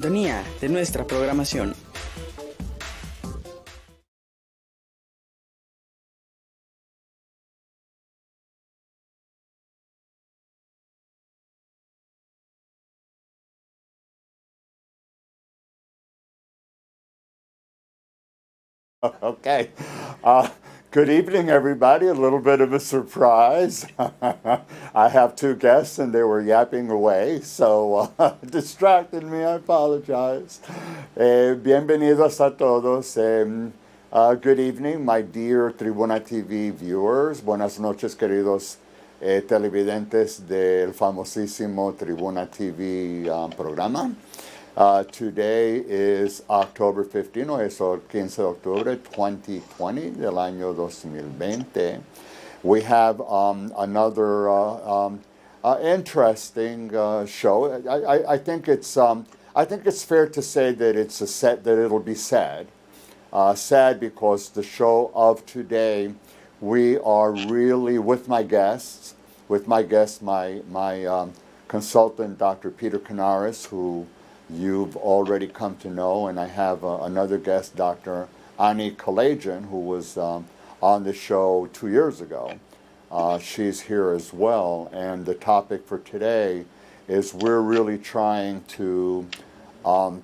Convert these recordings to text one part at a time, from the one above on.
Sintonía de nuestra programación. Okay. Good evening, everybody. A little bit of a surprise. I have two guests and they were yapping away, so distracted me. I apologize. Bienvenidos a todos. Good evening, my dear Tribuna TV viewers. Buenas noches, queridos televidentes del famosísimo Tribuna TV programa. Today is October 15, o es el 15 de octubre 2020 del año 2020. We have another interesting show. I think it's fair to say that it'll be sad. Sad because the show of today, we are really with my consultant, Dr. Peter Canaris, who you've already come to know, and I have another guest, Dr. Ani Kalayjian, who was on the show 2 years ago. She's here as well, and the topic for today is we're really trying to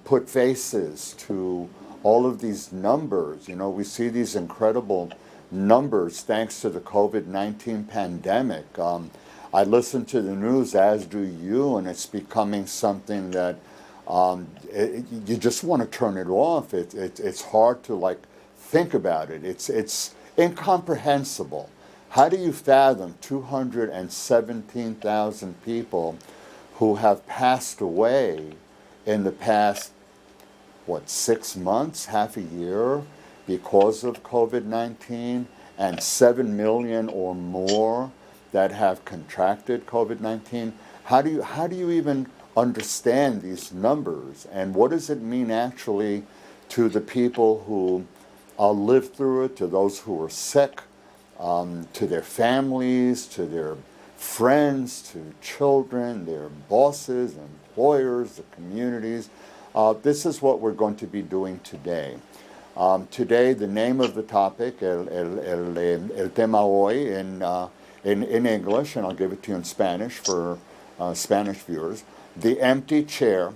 put faces to all of these numbers. You know, we see these incredible numbers thanks to the COVID-19 pandemic. I listen to the news, as do you, and it's becoming something that you just want to turn it off. It's hard to think about it. It's incomprehensible. How do you fathom 217,000 people who have passed away in the past 6 months, half a year, because of COVID-19, and 7 million or more that have contracted COVID-19? How do you even understand these numbers, and what does it mean actually to the people who lived through it, to those who were sick, to their families, to their friends, to children, their bosses, employers, the communities? This is what we're going to be doing today. Today, the name of the topic, el tema hoy in English, and I'll give it to you in Spanish for Spanish viewers. The empty chair,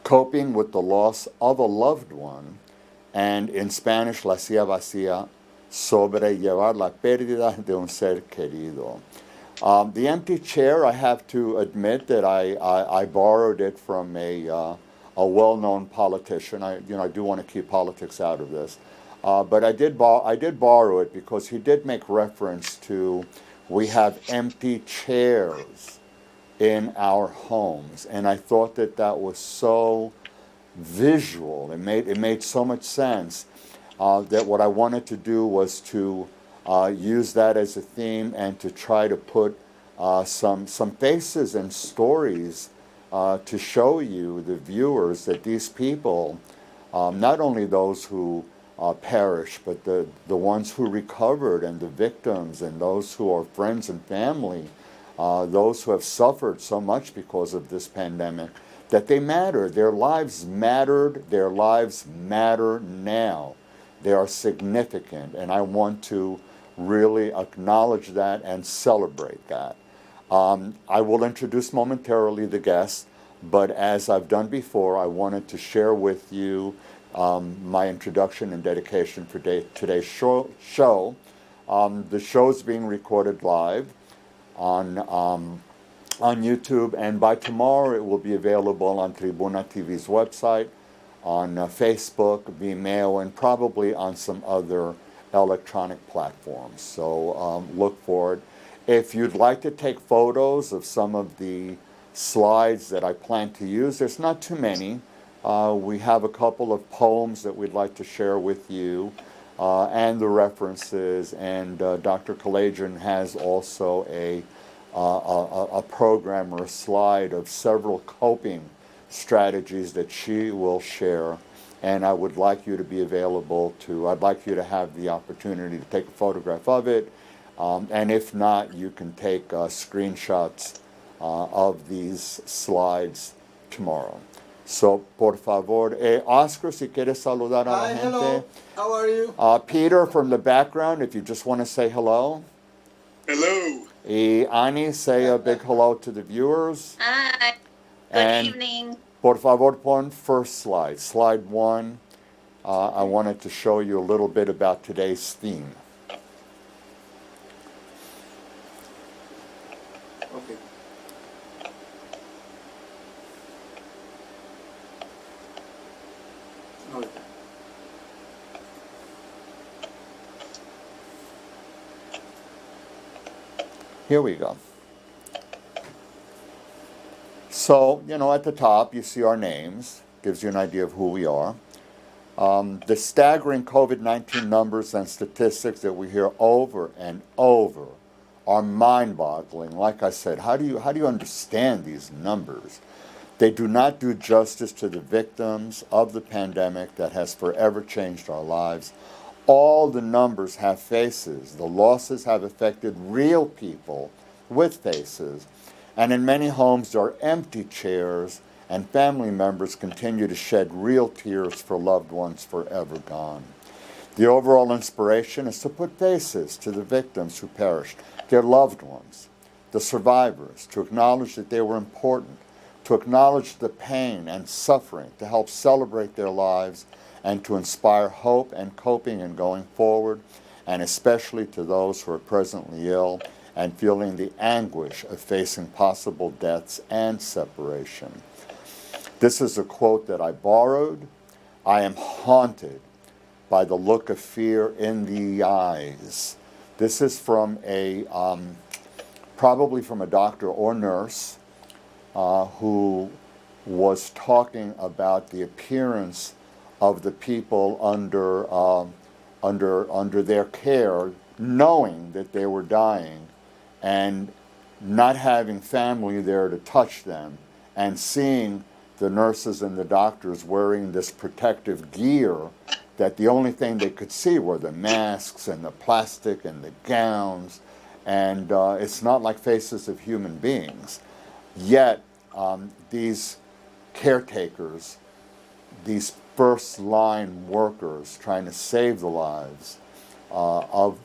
coping with the loss of a loved one, and in Spanish, la silla vacía, sobrellevar la pérdida de un ser querido. The empty chair, I have to admit that I borrowed it from a well-known politician. I do want to keep politics out of this, but I did borrow it because he did make reference to we have empty chairs in our homes, and I thought that was so visual. It made so much sense that what I wanted to do was to use that as a theme and to try to put some faces and stories to show you, the viewers, that these people, not only those who perished, but the ones who recovered, and the victims, and those who are friends and family, those who have suffered so much because of this pandemic, that they matter. Their lives mattered. Their lives matter now. They are significant, and I want to really acknowledge that and celebrate that. I will introduce momentarily the guests, but as I've done before, I wanted to share with you my introduction and dedication for today's show. The show is being recorded live on YouTube, and by tomorrow it will be available on Tribuna TV's website, on Facebook, Vimeo, and probably on some other electronic platforms. So look for it. If you'd like to take photos of some of the slides that I plan to use, there's not too many. We have a couple of poems that we'd like to share with you, and the references, and Dr. Kalayjian has also a program or a slide of several coping strategies that she will share, and I would like you to be available I'd like you to have the opportunity to take a photograph of it, and if not, you can take screenshots of these slides tomorrow. So, por favor, Oscar, si quieres saludar a la Hi, gente. hello. How are you? Peter from the background, if you just want to say hello. Hello. Y Ani, say a big hello to the viewers. Hi. Good And evening. por favor, pon first slide. Slide 1. I wanted to show you a little bit about today's theme. Okay. Ahorita. Here we go. So, at the top, you see our names. Gives you an idea of who we are. The staggering COVID-19 numbers and statistics that we hear over and over are mind-boggling. Like I said, how do you understand these numbers? They do not do justice to the victims of the pandemic that has forever changed our lives. All the numbers have faces. The losses have affected real people with faces. And in many homes, there are empty chairs, and family members continue to shed real tears for loved ones forever gone. The overall inspiration is to put faces to the victims who perished, their loved ones, the survivors, to acknowledge that they were important, to acknowledge the pain and suffering, to help celebrate their lives, and to inspire hope and coping and going forward, and especially to those who are presently ill and feeling the anguish of facing possible deaths and separation. This is a quote that I borrowed. I am haunted by the look of fear in the eyes. This is from probably from a doctor or nurse who was talking about the appearance of the people under their care, knowing that they were dying, and not having family there to touch them, and seeing the nurses and the doctors wearing this protective gear that the only thing they could see were the masks and the plastic and the gowns, and it's not like faces of human beings. Yet these caretakers, these first-line workers trying to save the lives of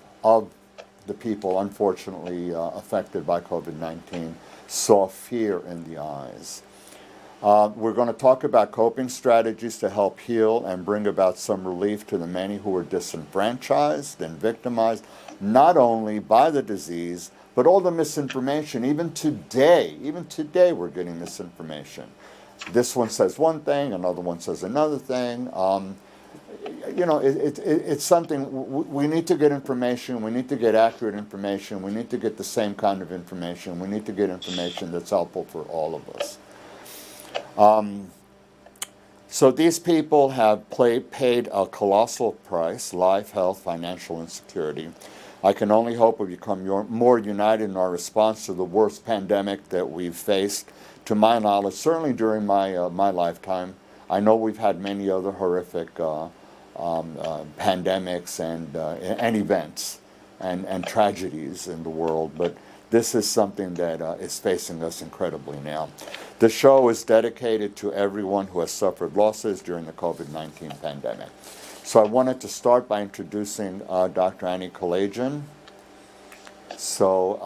the people unfortunately affected by COVID-19 saw fear in the eyes. We're going to talk about coping strategies to help heal and bring about some relief to the many who were disenfranchised and victimized, not only by the disease, but all the misinformation. Even today we're getting misinformation. This one says one thing, another one says another thing. It's something, we need to get information, we need to get accurate information, we need to get the same kind of information, we need to get information that's helpful for all of us. So these people have paid a colossal price: life, health, financial insecurity. I can only hope we become more united in our response to the worst pandemic that we've faced, to my knowledge, certainly during my lifetime. I know we've had many other horrific pandemics and events and tragedies in the world, but this is something that is facing us incredibly now. The show is dedicated to everyone who has suffered losses during the COVID-19 pandemic. So I wanted to start by introducing Dr. Annie Kalayjian. So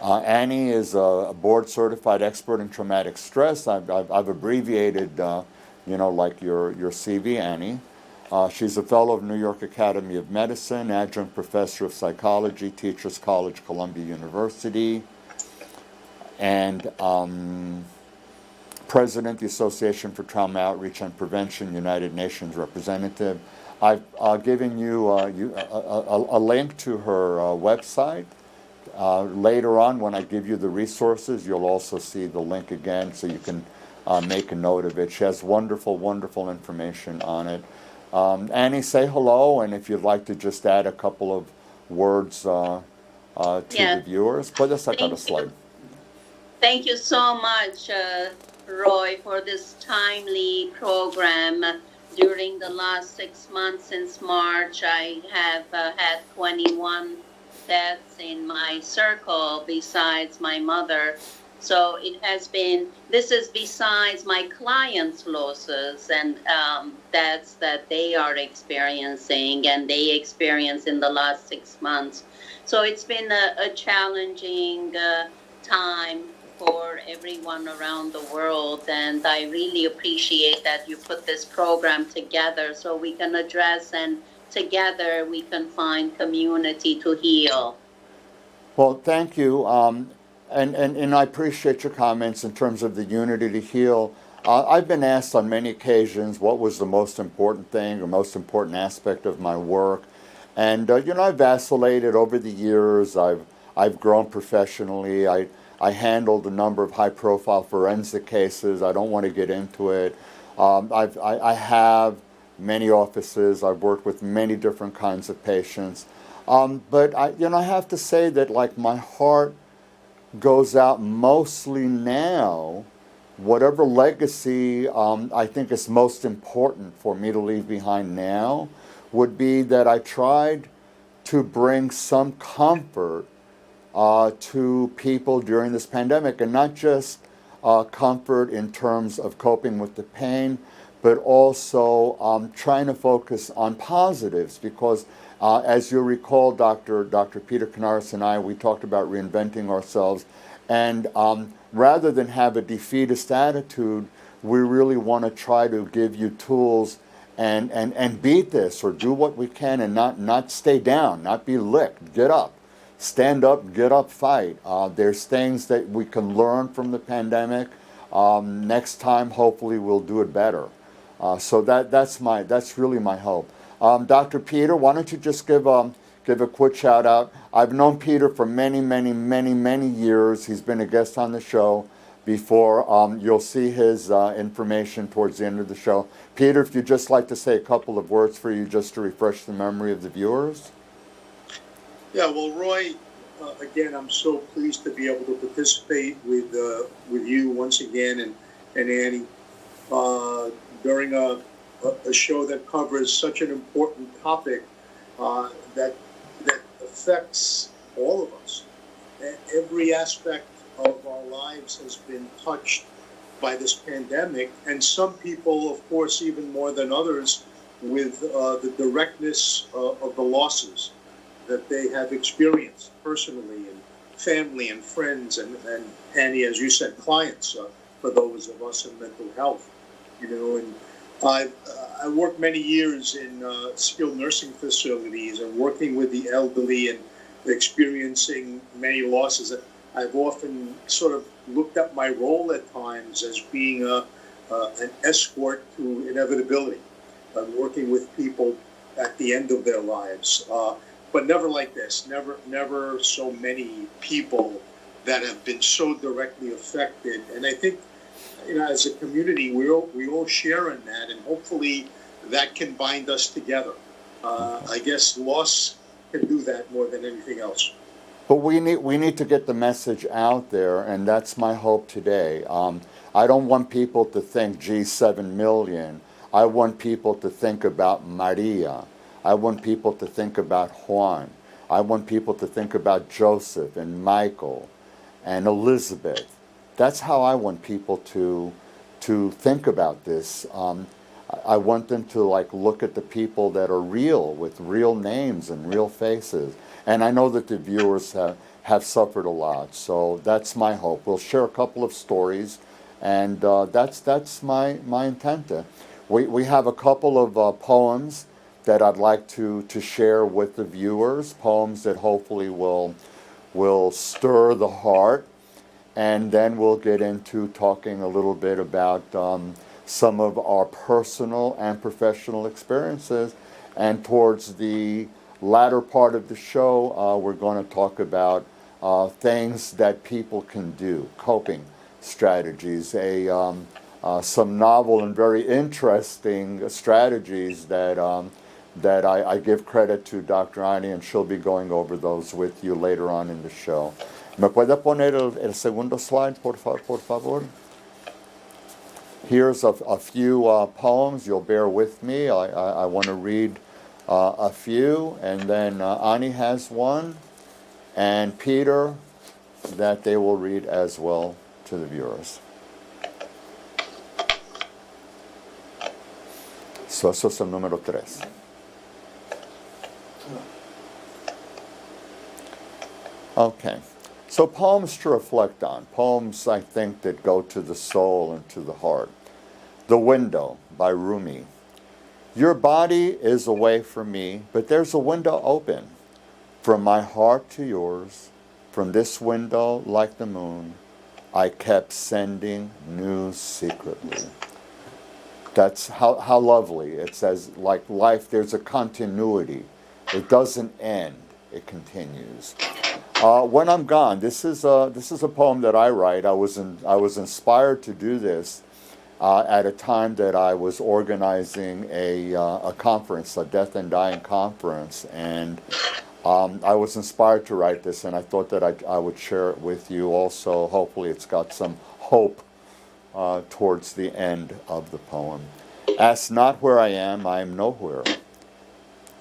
Annie is a board-certified expert in traumatic stress. I've abbreviated, like your CV, Annie. She's a fellow of New York Academy of Medicine, adjunct professor of psychology, Teachers College, Columbia University, and president of the Association for Trauma Outreach and Prevention, United Nations representative. I've given you a link to her website. Later on, when I give you the resources, you'll also see the link again, so you can make a note of it. She has wonderful, wonderful information on it. Annie, say hello, and if you'd like to just add a couple of words to the viewers. Puedes sacar a slide. Thank you so much, Roy, for this timely program. During the last 6 months since March, I have had 21 deaths in my circle besides my mother. So it has been, this is besides my clients' losses, and that's that they are experiencing and they experienced in the last 6 months. So it's been a challenging time for everyone around the world, and I really appreciate that you put this program together so we can address, and together we can find community to heal. Well, thank you. And I appreciate your comments in terms of the unity to heal. I've been asked on many occasions what was the most important thing or most important aspect of my work. And, I've vacillated over the years. I've grown professionally. I handled a number of high-profile forensic cases. I don't want to get into it. I have many offices. I've worked with many different kinds of patients. But I have to say that, like, my heart goes out mostly now. Whatever legacy I think is most important for me to leave behind now would be that I tried to bring some comfort to people during this pandemic, and not just comfort in terms of coping with the pain, but also trying to focus on positives, because as you recall, Dr. Peter Canaris and I, we talked about reinventing ourselves, and rather than have a defeatist attitude, we really want to try to give you tools and beat this, or do what we can, and not stay down, not be licked, get up. Stand up, get up, fight. There's things that we can learn from the pandemic. Next time, hopefully, we'll do it better. So that's really my hope. Dr. Peter, why don't you just give a quick shout out? I've known Peter for many, many, many, many years. He's been a guest on the show before. You'll see his information towards the end of the show. Peter, if you'd just like to say a couple of words for you, just to refresh the memory of the viewers. Yeah, well, Roy, again, I'm so pleased to be able to participate with you once again, and Annie, during a show that covers such an important topic that affects all of us. Every aspect of our lives has been touched by this pandemic, and some people, of course, even more than others, with the directness of the losses that they have experienced personally, and family and friends, and Annie, as you said, clients, for those of us in mental health, and I worked many years in skilled nursing facilities and working with the elderly and experiencing many losses. I've often sort of looked at my role at times as being an escort to inevitability, working with people at the end of their lives. But never like this, never so many people that have been so directly affected. And I think, as a community, we all share in that, and hopefully that can bind us together. I guess loss can do that more than anything else. But we need to get the message out there, and that's my hope today. I don't want people to think, gee, 7 million. I want people to think about Maria. I want people to think about Juan. I want people to think about Joseph and Michael and Elizabeth. That's how I want people to think about this. I want them to look at the people that are real, with real names and real faces. And I know that the viewers have suffered a lot, so that's my hope. We'll share a couple of stories, and that's my intent. We have a couple of poems that I'd like to share with the viewers, poems that hopefully will stir the heart, and then we'll get into talking a little bit about some of our personal and professional experiences, and towards the latter part of the show, we're going to talk about things that people can do, coping strategies, some novel and very interesting strategies that I give credit to Dr. Ani, and she'll be going over those with you later on in the show. ¿Me puede poner el segundo slide, por favor? Here's a few poems. You'll bear with me. I want to read a few, and then Ani has one, and Peter, that they will read as well. to the viewers. So eso es el número 3. Okay. So poems to reflect on. Poems, I think, that go to the soul and to the heart. The Window by Rumi. Your body is away from me, but there's a window open. From my heart to yours, from this window like the moon, I kept sending news secretly. That's how lovely. It says, like life, there's a continuity. It doesn't end. It continues. When I'm gone, this is a poem that I write. I was inspired to do this at a time that I was organizing a conference, a death and dying conference, and I was inspired to write this, and I thought that I would share it with you also. Hopefully it's got some hope towards the end of the poem. Ask not where I am nowhere,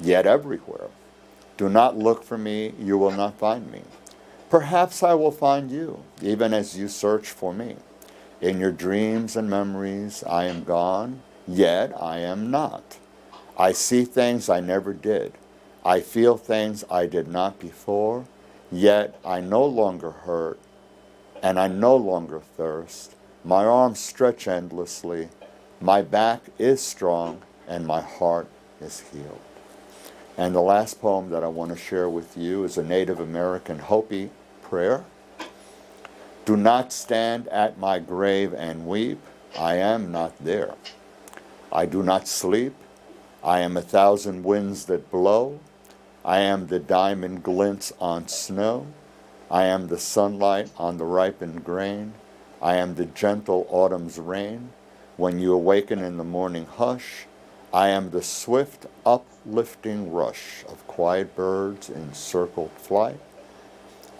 yet everywhere. Do not look for me, you will not find me. Perhaps I will find you, even as you search for me. In your dreams and memories I am gone, yet I am not. I see things I never did. I feel things I did not before, yet I no longer hurt, and I no longer thirst. My arms stretch endlessly, my back is strong, and my heart is healed. And the last poem that I want to share with you is a Native American Hopi prayer. Do not stand at my grave and weep, I am not there. I do not sleep, I am 1,000 winds that blow. I am the diamond glints on snow. I am the sunlight on the ripened grain. I am the gentle autumn's rain. When you awaken in the morning hush, I am the swift uplifting rush of quiet birds in circled flight.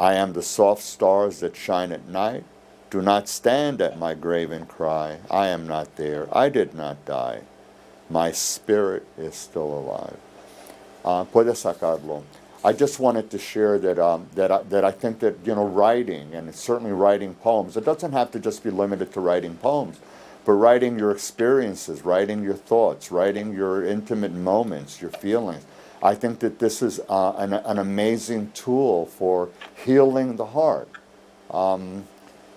I am the soft stars that shine at night. Do not stand at my grave and cry, I am not there, I did not die. My spirit is still alive. Puede sacarlo. I just wanted to share that I think that, writing, and it's certainly writing poems, it doesn't have to just be limited to writing poems, but writing your experiences, writing your thoughts, writing your intimate moments, your feelings. I think that this is an amazing tool for healing the heart.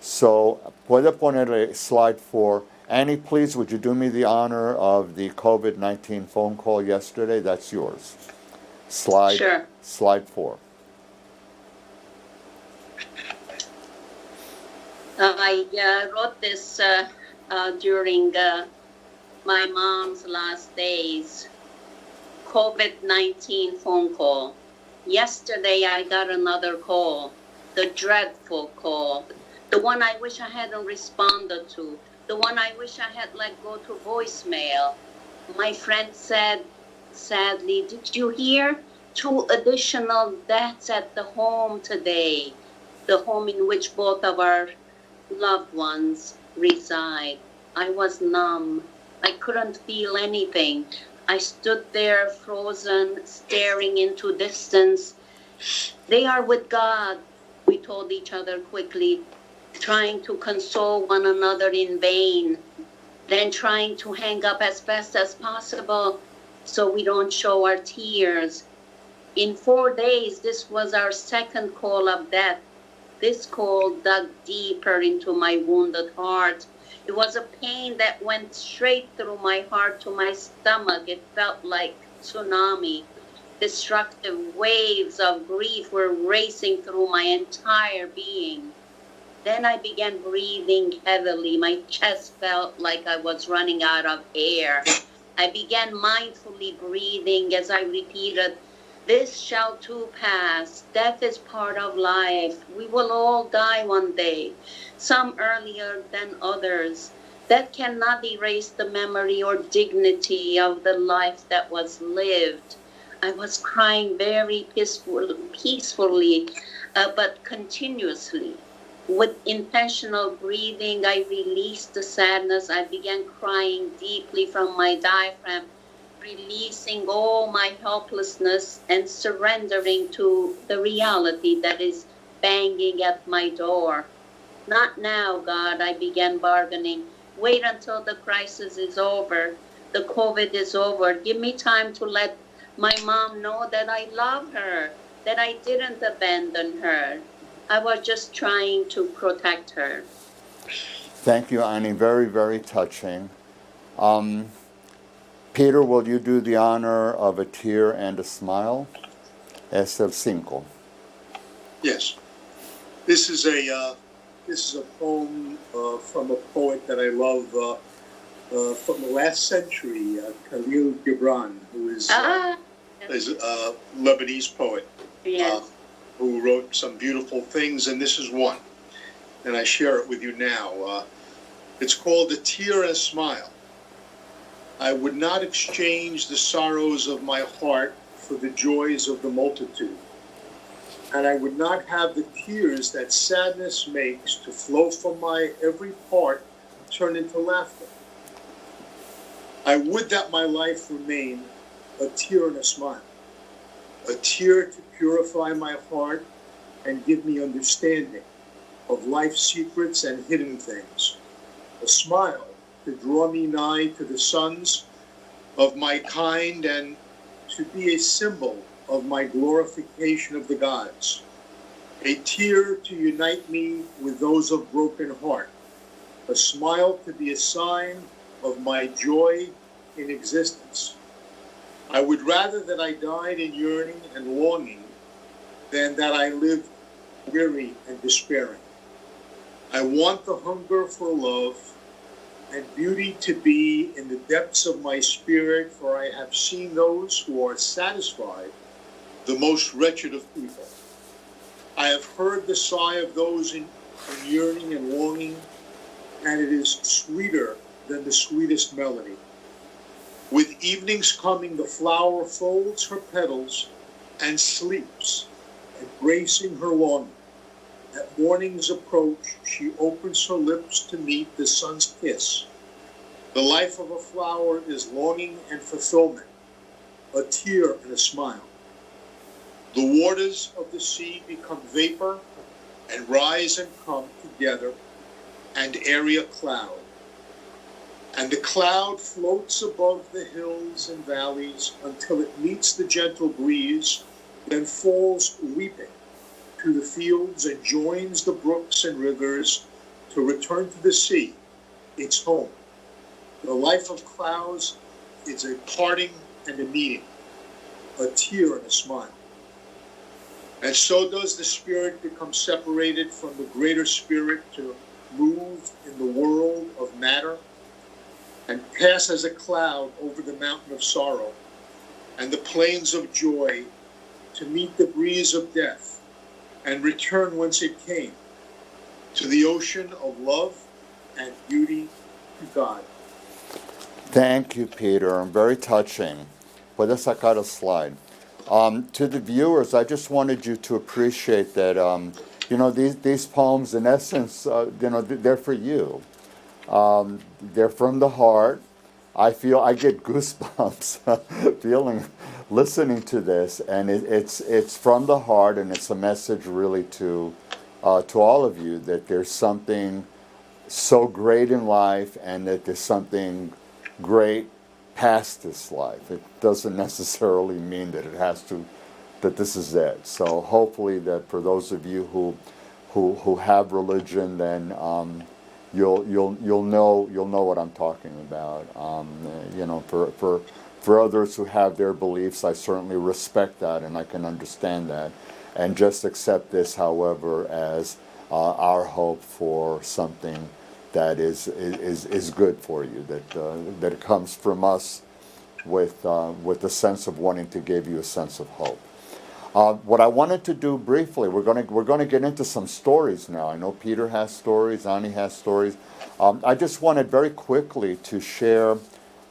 So, puede poner slide 4. Annie, please, would you do me the honor of the COVID-19 phone call yesterday? That's yours. Sure. Slide 4. I wrote this during my mom's last days. COVID-19 phone call. Yesterday I got another call, the dreadful call, the one I wish I hadn't responded to, the one I wish I had let go to voicemail. My friend said, sadly, did you hear? 2 additional deaths at the home today, the home in which both of our loved ones reside. I was numb. I couldn't feel anything. I stood there frozen, staring into distance. They are with God, we told each other quickly, trying to console one another in vain, then trying to hang up as fast as possible so we don't show our tears. In 4 days, this was our second call of death. This call dug deeper into my wounded heart. It was a pain that went straight through my heart to my stomach. It felt like tsunami. Destructive waves of grief were racing through my entire being. Then I began breathing heavily. My chest felt like I was running out of air. I began mindfully breathing as I repeated, this shall too pass. Death is part of life. We will all die one day, some earlier than others. That cannot erase the memory or dignity of the life that was lived. I was crying very peacefully, but continuously. With intentional breathing, I released the sadness. I began crying deeply from my diaphragm, releasing all my helplessness and surrendering to the reality that is banging at my door. Not now, God, I began bargaining. Wait until the crisis is over. The COVID is over. Give me time to let my mom know that I love her, that I didn't abandon her. I was just trying to protect her. Thank you, Annie. Very, very touching. Peter, will you do the honor of a tear and a smile? Es el cinco. Yes. This is a poem from a poet that I love from the last century, Khalil Gibran, who is a Lebanese poet. Yes. Who wrote some beautiful things, and this is one. And I share it with you now. It's called A Tear and a Smile. I would not exchange the sorrows of my heart for the joys of the multitude. And I would not have the tears that sadness makes to flow from my every part turn into laughter. I would that my life remain a tear and a smile. A tear to purify my heart and give me understanding of life's secrets and hidden things. A smile to draw me nigh to the sons of my kind and to be a symbol of my glorification of the gods. A tear to unite me with those of broken heart. A smile to be a sign of my joy in existence. I would rather that I died in yearning and longing than that I lived weary and despairing. I want the hunger for love and beauty to be in the depths of my spirit, for I have seen those who are satisfied the most wretched of people. I have heard the sigh of those in yearning and longing, and it is sweeter than the sweetest melody. With evening's coming, the flower folds her petals and sleeps, embracing her longing. At morning's approach, she opens her lips to meet the sun's kiss. The life of a flower is longing and fulfillment, a tear and a smile. The waters of the sea become vapor and rise and come together and area cloud. And the cloud floats above the hills and valleys until it meets the gentle breeze, then falls weeping to the fields and joins the brooks and rivers to return to the sea, its home. The life of clouds is a parting and a meeting, a tear and a smile. And so does the spirit become separated from the greater spirit to move in the world of matter and pass as a cloud over the mountain of sorrow and the plains of joy to meet the breeze of death and return whence it came, to the ocean of love and beauty to God. Thank you, Peter. Very touching. Puedes sacar a slide. To the viewers, I just wanted you to appreciate that, these poems, in essence, they're for you. They're from the heart. I get goosebumps listening to this, and it's from the heart, and it's a message really to all of you that there's something so great in life, and that there's something great past this life. It doesn't necessarily mean that that this is it. So hopefully that for those of you who have religion, then you'll know what I'm talking about. For others who have their beliefs, I certainly respect that and I can understand that, and just accept this, however, as our hope for something that is good for you, that it comes from us with a sense of wanting to give you a sense of hope. What I wanted to do briefly, we're going to get into some stories now. I know Peter has stories, Ani has stories. I just wanted very quickly to share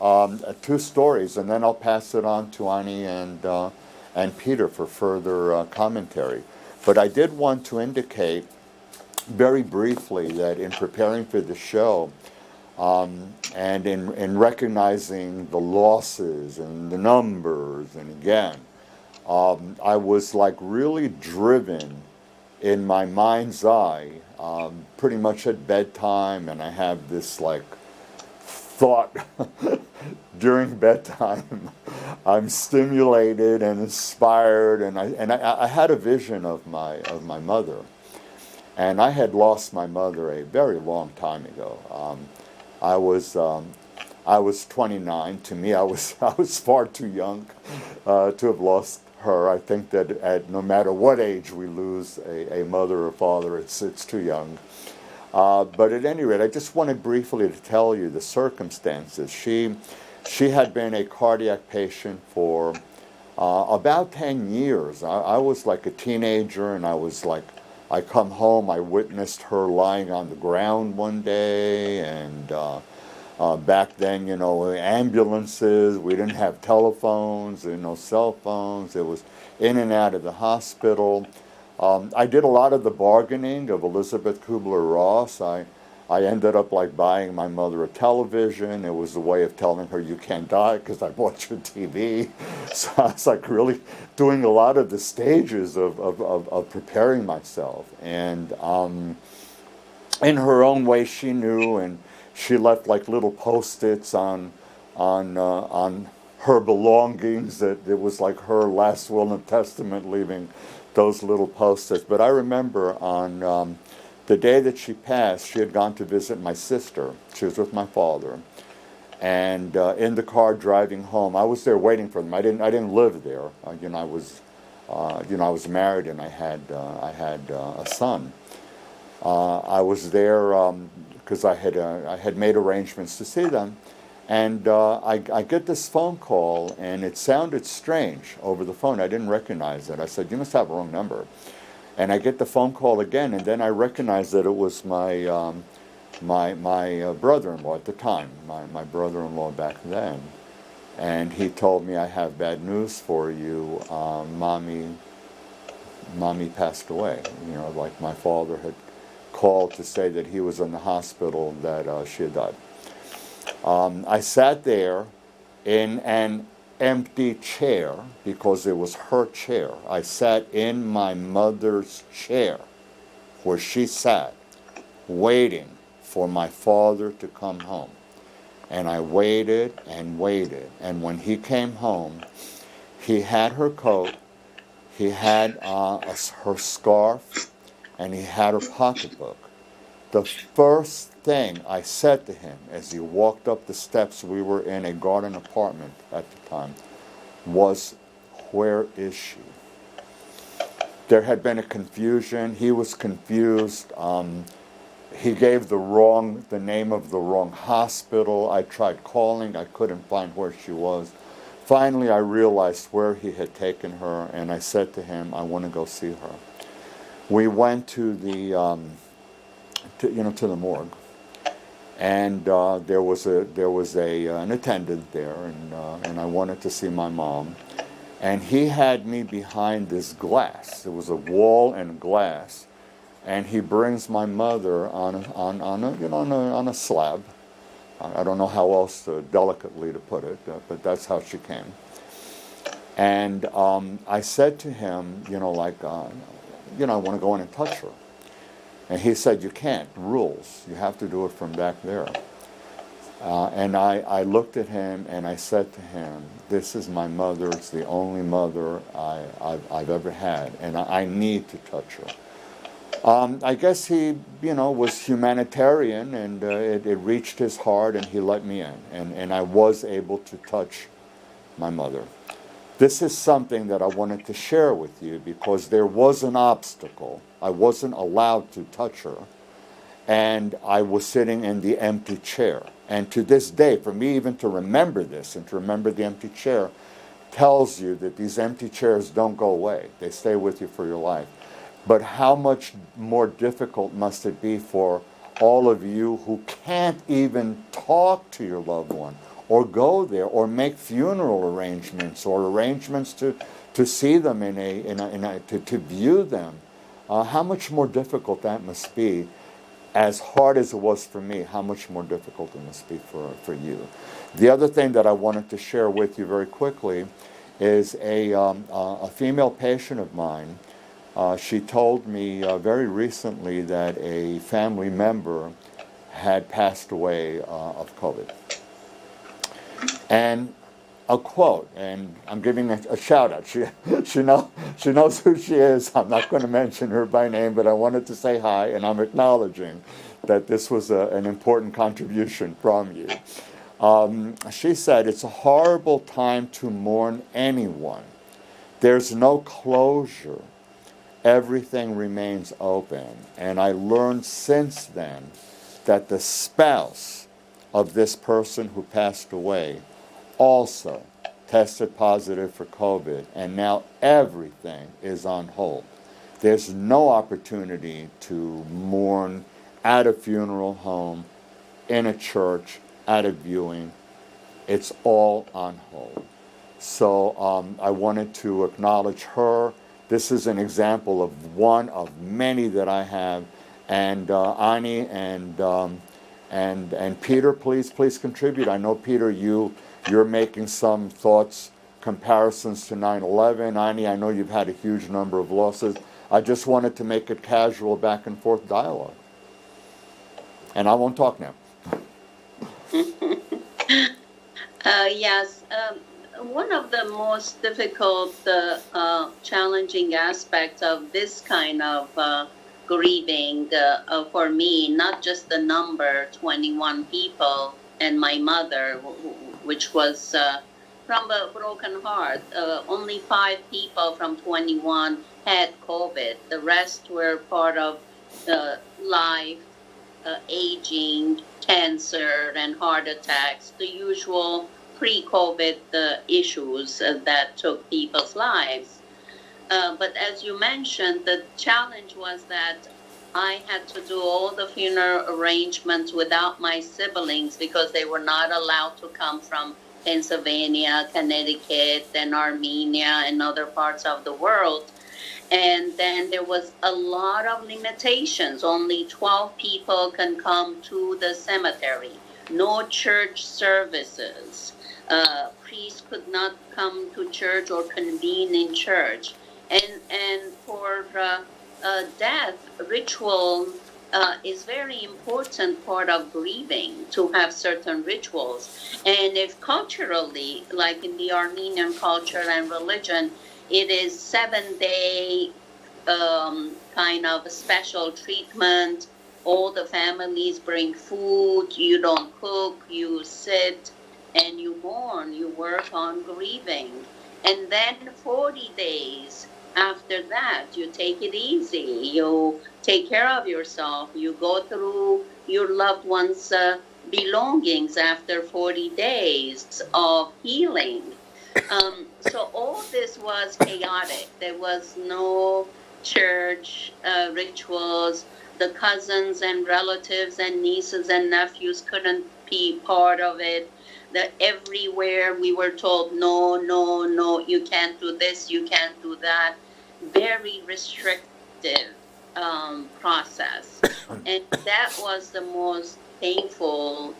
2 stories, and then I'll pass it on to Ani and Peter for further commentary. But I did want to indicate very briefly that in preparing for the show, and in recognizing the losses and the numbers, and again, I was like really driven in my mind's eye, pretty much at bedtime, and I have this like thought during bedtime. I'm stimulated and inspired, and I had a vision of my mother, and I had lost my mother a very long time ago. I was 29. To me, I was far too young to have lost her. I think that at no matter what age we lose a mother or father, it's too young. But at any rate, I just wanted briefly to tell you the circumstances. She had been a cardiac patient for about 10 years. I was like a teenager, and I come home, I witnessed her lying on the ground one day, and back then, ambulances, we didn't have telephones, no cell phones, it was in and out of the hospital. I did a lot of the bargaining of Elizabeth Kubler-Ross. I ended up like buying my mother a television. It was a way of telling her you can't die because I bought you a TV. So I was like really doing a lot of the stages of preparing myself. And in her own way, she knew, and she left like little Post-its on her belongings. That it was like her last will and testament, leaving those little Post-its. But I remember on the day that she passed, she had gone to visit my sister. She was with my father, and in the car driving home, I was there waiting for them. I didn't live there. I was married, and I had a son. I was there because I had made arrangements to see them, and I get this phone call, and it sounded strange over the phone. I didn't recognize it. I said, "You must have a wrong number." And I get the phone call again, and then I recognized that it was my brother-in-law at the time, my brother-in-law back then. And he told me, "I have bad news for you. Mommy passed away." Like my father had called to say that he was in the hospital, that she had died. I sat there in an empty chair because it was her chair. I sat in my mother's chair where she sat, waiting for my father to come home. And I waited and waited. And when he came home, he had her coat, he had her scarf, and he had her pocketbook. The first thing I said to him as he walked up the steps, we were in a garden apartment at the time, was, "Where is she?" There had been a confusion. He was confused. He gave the name of the wrong hospital. I tried calling. I couldn't find where she was. Finally, I realized where he had taken her, and I said to him, "I want to go see her." We went to the to the morgue, and there was an attendant there, and I wanted to see my mom, and he had me behind this glass. There was a wall and glass, and he brings my mother on a slab. I don't know how else delicately to put it, but that's how she came. And I said to him, I want to go in and touch her. And he said, "You can't, rules. You have to do it from back there." And I looked at him and I said to him, "This is my mother. It's the only mother I've ever had, and I need to touch her." I guess he, was humanitarian, and it reached his heart, and he let me in, and I was able to touch my mother. This is something that I wanted to share with you because there was an obstacle. I wasn't allowed to touch her, and I was sitting in the empty chair. And to this day, for me even to remember this and to remember the empty chair tells you that these empty chairs don't go away. They stay with you for your life. But how much more difficult must it be for all of you who can't even talk to your loved one or go there or make funeral arrangements or arrangements to see them to view them. How much more difficult that must be. As hard as it was for me, how much more difficult it must be for you. The other thing that I wanted to share with you very quickly is a female patient of mine She told me very recently that a family member had passed away of COVID. And a quote, and I'm giving a shout out. She knows who she is. I'm not going to mention her by name, but I wanted to say hi, and I'm acknowledging that this was an important contribution from you. She said, "It's a horrible time to mourn anyone. There's no closure. Everything remains open." And I learned since then that the spouse of this person who passed away also tested positive for COVID, and now everything is on hold. There's no opportunity to mourn at a funeral home, in a church, at a viewing. It's all on hold. So I wanted to acknowledge her. This is an example of one of many that I have. And Ani and Peter, please contribute. I know, Peter, you're making some thoughts, comparisons to 9/11. Ani, I know you've had a huge number of losses. I just wanted to make it casual back and forth dialogue. And I won't talk now. Yes. One of the most difficult, challenging aspects of this kind of grieving for me, not just the number, 21 people, and my mother, which was from a broken heart. Only 5 people from 21 had COVID. The rest were part of life, aging, cancer, and heart attacks, the usual pre-COVID issues that took people's lives. But as you mentioned, the challenge was that I had to do all the funeral arrangements without my siblings because they were not allowed to come from Pennsylvania, Connecticut, and Armenia, and other parts of the world. And then there was a lot of limitations. Only 12 people can come to the cemetery. No church services. Priests could not come to church or convene in church. And for death, ritual is very important part of grieving, to have certain rituals. And if culturally, like in the Armenian culture and religion, it is 7-day kind of special treatment. All the families bring food. You don't cook. You sit and you mourn. You work on grieving. And then 40 days after that, you take it easy. You take care of yourself. You go through your loved one's belongings after 40 days of healing. So all this was chaotic. There was no church rituals. The cousins and relatives and nieces and nephews couldn't be part of it. That everywhere we were told, no, you can't do this, you can't do that. Very restrictive process. And that was the most painful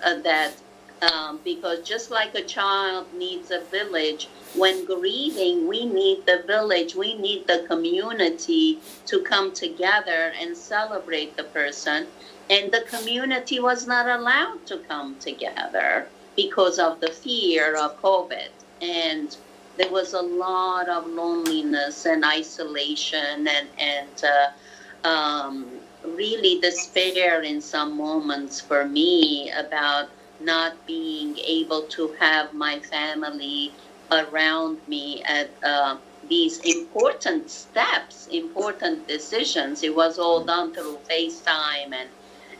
because just like a child needs a village, when grieving, we need the village, we need the community to come together and celebrate the person. And the community was not allowed to come together because of the fear of COVID. And there was a lot of loneliness and isolation and really despair in some moments for me about not being able to have my family around me at these important steps, important decisions. It was all done through FaceTime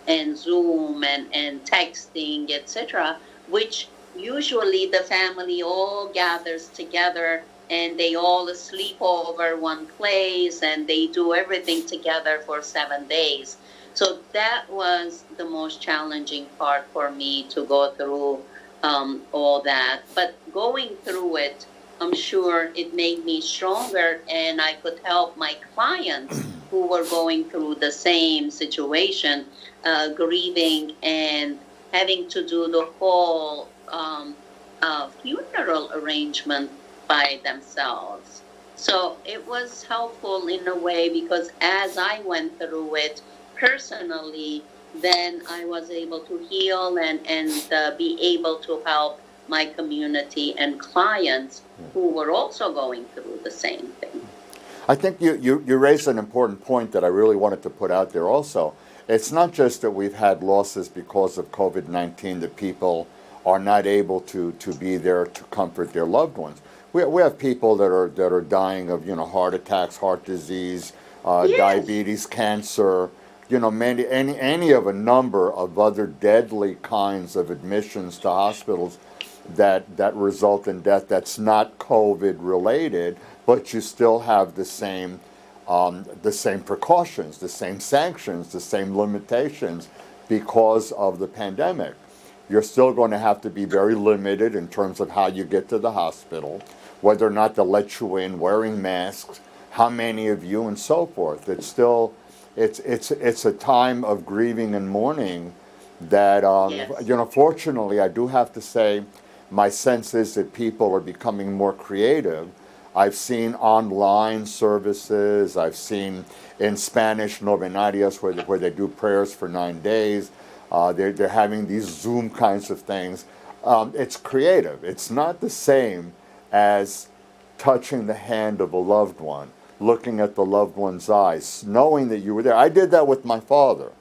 and Zoom and texting, etc., which usually the family all gathers together and they all sleep over one place and they do everything together for 7 days. So that was the most challenging part for me, to go through all that. But going through it, I'm sure it made me stronger, and I could help my clients who were going through the same situation, grieving and having to do the whole funeral arrangement by themselves. So it was helpful in a way because as I went through it personally, then I was able to heal and be able to help my community and clients who were also going through the same thing. I think you raised an important point that I really wanted to put out there also. It's not just that we've had losses because of COVID-19, that people are not able to be there to comfort their loved ones. We have people that are dying of heart attacks, heart disease, Yes. diabetes, cancer, any of a number of other deadly kinds of admissions to hospitals that result in death that's not COVID related, but you still have the same precautions, the same sanctions, the same limitations because of the pandemic. You're still going to have to be very limited in terms of how you get to the hospital, whether or not they'll let you in, wearing masks, how many of you, and so forth. It's still, it's a time of grieving and mourning that, Yes. fortunately, I do have to say, my sense is that people are becoming more creative. I've seen online services. I've seen in Spanish novenarias where they do prayers for 9 days. They're having these Zoom kinds of things. It's creative. It's not the same as touching the hand of a loved one, looking at the loved one's eyes, knowing that you were there. I did that with my father.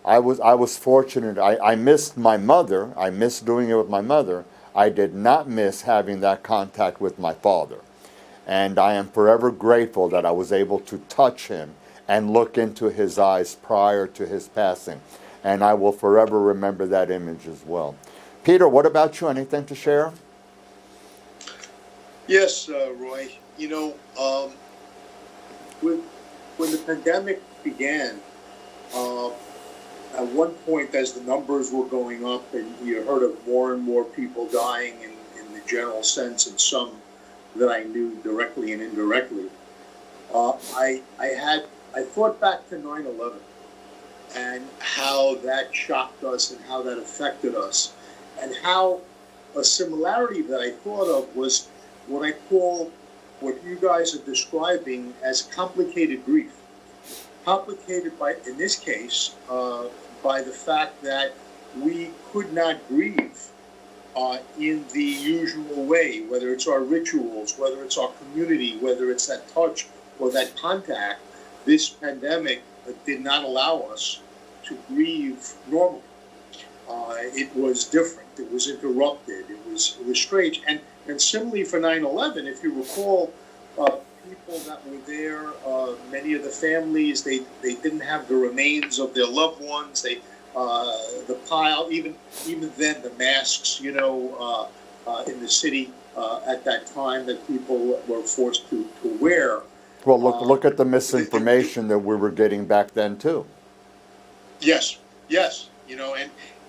I was fortunate. I missed my mother. I missed doing it with my mother. I did not miss having that contact with my father. And I am forever grateful that I was able to touch him and look into his eyes prior to his passing. And I will forever remember that image as well. Peter, what about you? Anything to share? Yes, Roy. When the pandemic began, at one point, as the numbers were going up, and you heard of more and more people dying in the general sense, and some that I knew directly and indirectly, I thought back to 9/11 and how that shocked us and how that affected us, and how a similarity that I thought of was what I call what you guys are describing as complicated grief. Complicated by, in this case, by the fact that we could not grieve in the usual way, whether it's our rituals, whether it's our community, whether it's that touch or that contact. This pandemic did not allow us to grieve normally. It was different. It was interrupted. It was strange. And similarly for 9/11, if you recall, people that were there, many of the families, they didn't have the remains of their loved ones. The pile, even then, the masks, in the city at that time that people were forced to wear. Well, look at the misinformation that we were getting back then too. Yes,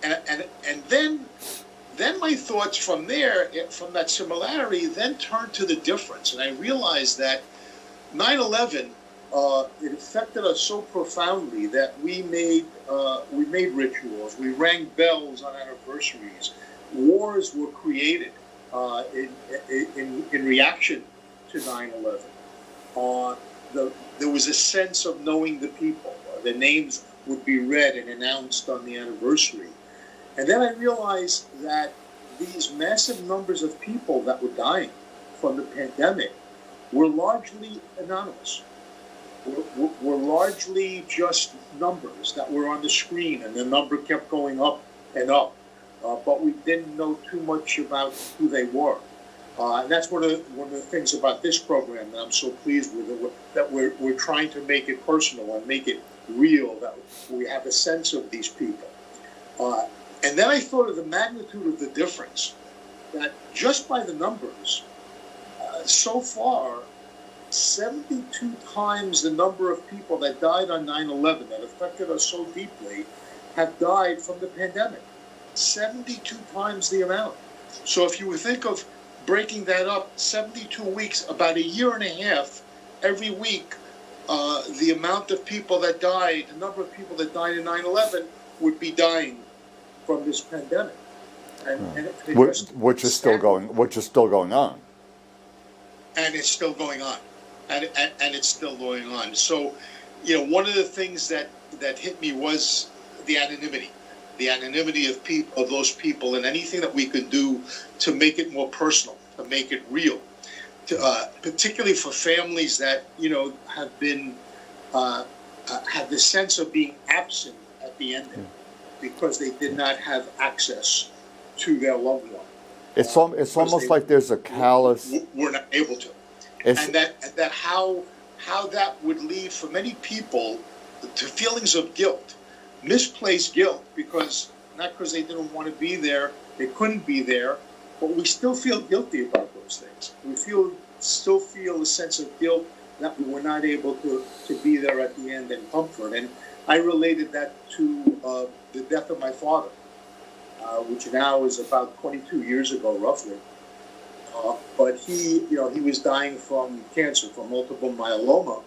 and then my thoughts from there, from that similarity, then turned to the difference, and I realized that 9/11 it affected us so profoundly that we made rituals, we rang bells on anniversaries, wars were created in reaction to 9/11. There was a sense of knowing the people. The names would be read and announced on the anniversary. And then I realized that these massive numbers of people that were dying from the pandemic were largely anonymous. Were largely just numbers that were on the screen, and the number kept going up and up. But we didn't know too much about who they were. And that's one of the things about this program that I'm so pleased with, that we're trying to make it personal and make it real, that we have a sense of these people. And then I thought of the magnitude of the difference, that just by the numbers, so far, 72 times the number of people that died on 9/11 that affected us so deeply have died from the pandemic. 72 times the amount. So if you would think of breaking that up, 72 weeks, about a year and a half, every week, the amount of people that died, the number of people that died in 9/11 would be dying from this pandemic. Which is still going on. And it's still going on. and it's still going on. So, one of the things that hit me was the anonymity of people, of those people, and anything that we could do to make it more personal, to make it real, particularly for families that have been have the sense of being absent at the ending because they did not have access to their loved one. It's almost like there's a callous. We're not able to, and that how that would lead for many people to feelings of guilt, misplaced guilt, not because they didn't want to be there, they couldn't be there, but we still feel guilty about those things. We still feel a sense of guilt that we were not able to be there at the end and comfort. And I related that to the death of my father, which now is about 22 years ago, roughly. But he was dying from cancer, from multiple myeloma,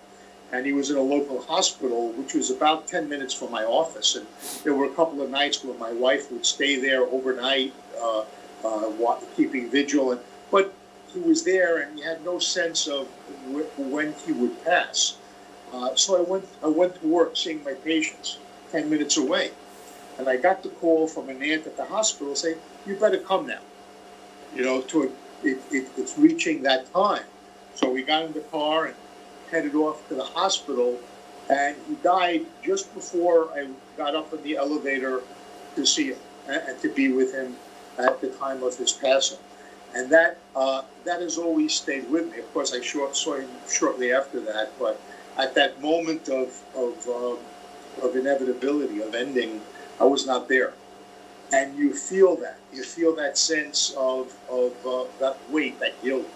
and he was in a local hospital, which was about 10 minutes from my office. And there were a couple of nights where my wife would stay there overnight, keeping vigil. But he was there, and he had no sense of when he would pass. So I went to work seeing my patients 10 minutes away. And I got the call from an aunt at the hospital saying, "You better come now. It's reaching that time." So we got in the car and headed off to the hospital, and he died just before I got up in the elevator to see him and to be with him at the time of his passing. And that has always stayed with me. Of course, I saw him shortly after that, but at that moment of inevitability, of ending, I was not there. And you feel that. You feel that sense of that weight, that guilt,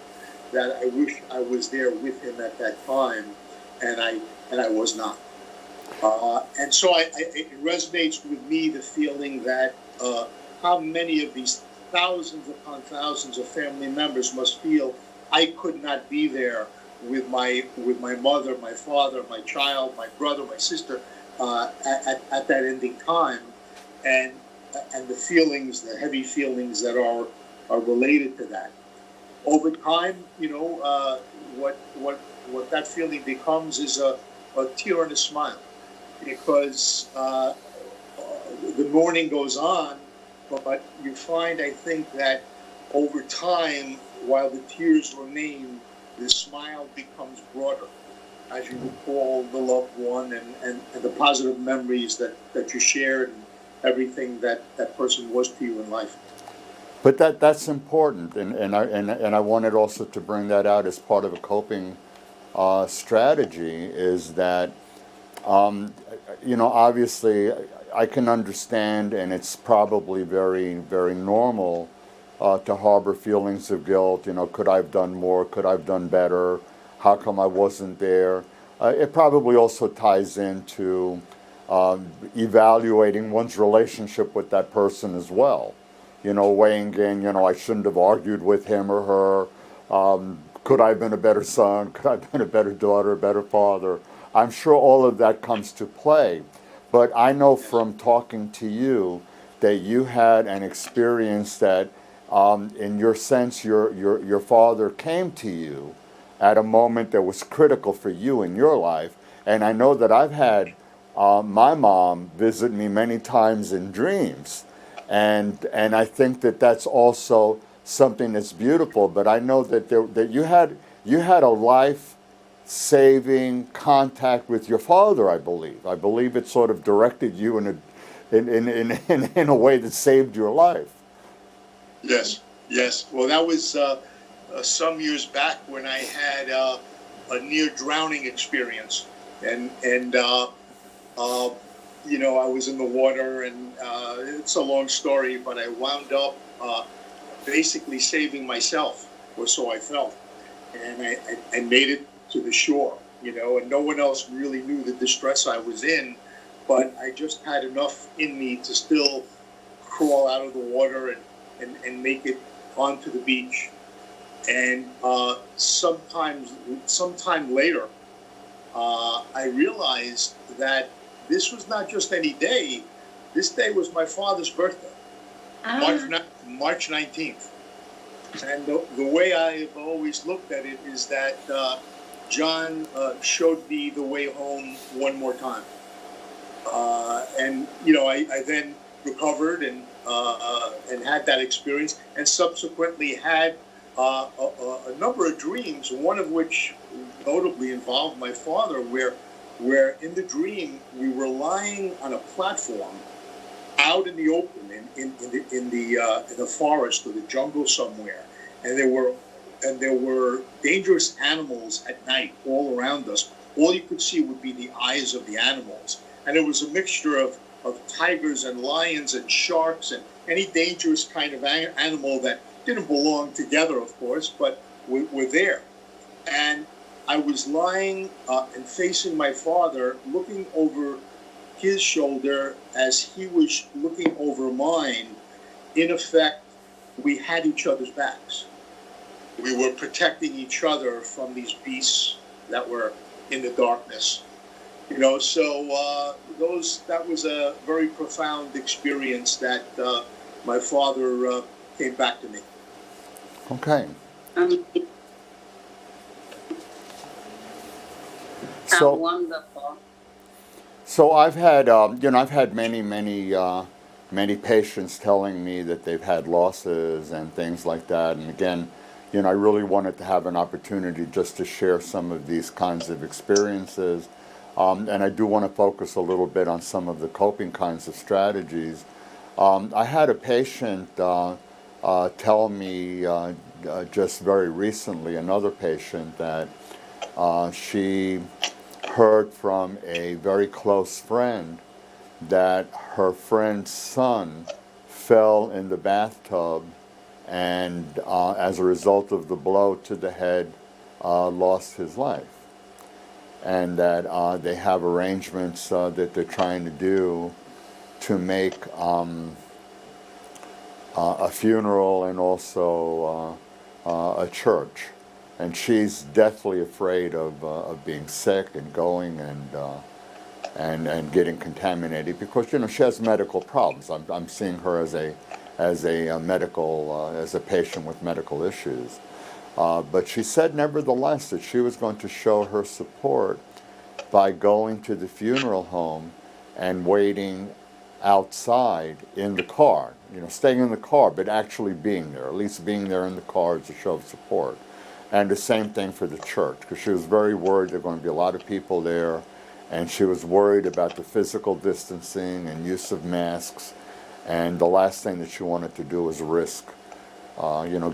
that I wish I was there with him at that time, and I was not. And so it resonates with me, the feeling that how many of these thousands upon thousands of family members must feel I could not be there with my mother, my father, my child, my brother, my sister at that ending time, and the feelings, the heavy feelings that are related to that. Over time, what that feeling becomes is a tear and a smile, because the mourning goes on, but you find, I think, that over time, while the tears remain, the smile becomes broader as you recall the loved one and the positive memories that you shared and everything that person was to you in life. But that's important, and I wanted also to bring that out as part of a coping strategy. Is that obviously I can understand, and it's probably very, very normal to harbor feelings of guilt. Could I have done more? Could I have done better? How come I wasn't there? It probably also ties into evaluating one's relationship with that person as well. Weighing in, I shouldn't have argued with him or her. Could I have been a better son? Could I have been a better daughter, a better father? I'm sure all of that comes to play. But I know from talking to you that you had an experience that, in your sense, your father came to you at a moment that was critical for you in your life. And I know that I've had my mom visit me many times in dreams. And I think that that's also something that's beautiful. But I know that you had a life-saving contact with your father. I believe it sort of directed you in a way that saved your life. Yes. Well, that was some years back when I had a near drowning experience, and I was in the water, and it's a long story, but I wound up basically saving myself, or so I felt. And I made it to the shore, and no one else really knew the distress I was in, but I just had enough in me to still crawl out of the water and make it onto the beach. And sometime later, I realized that this was not just any day. This day was my father's birthday, March 19th. And the way I've always looked at it is that John showed me the way home one more time. And you know, I then recovered and had that experience, and subsequently had a number of dreams. One of which notably involved my father, where in the dream we were lying on a platform out in the open in the forest or the jungle somewhere, and there were dangerous animals at night all around us. All you could see would be the eyes of the animals. And it was a mixture of tigers and lions and sharks and any dangerous kind of animal that didn't belong together, of course, but were there. And I was lying and facing my father, looking over his shoulder as he was looking over mine. In effect, we had each other's backs. We were protecting each other from these beasts that were in the darkness. You know, so that was a very profound experience that my father came back to me. Okay. How wonderful. So I've had, I've had many patients telling me that they've had losses and things like that. And again, I really wanted to have an opportunity just to share some of these kinds of experiences. And I do want to focus a little bit on some of the coping kinds of strategies. I had a patient tell me just very recently, another patient, that she heard from a very close friend that her friend's son fell in the bathtub and as a result of the blow to the head lost his life. And that they have arrangements that they're trying to do to make a funeral and also a church. And she's deathly afraid of being sick and going and getting contaminated because she has medical problems. I'm seeing her as a patient with medical issues. But she said, nevertheless, that she was going to show her support by going to the funeral home and waiting outside in the car, staying in the car, but actually being there, at least being there in the car as a show of support. And the same thing for the church, because she was very worried there were going to be a lot of people there, and she was worried about the physical distancing and use of masks, and the last thing that she wanted to do was risk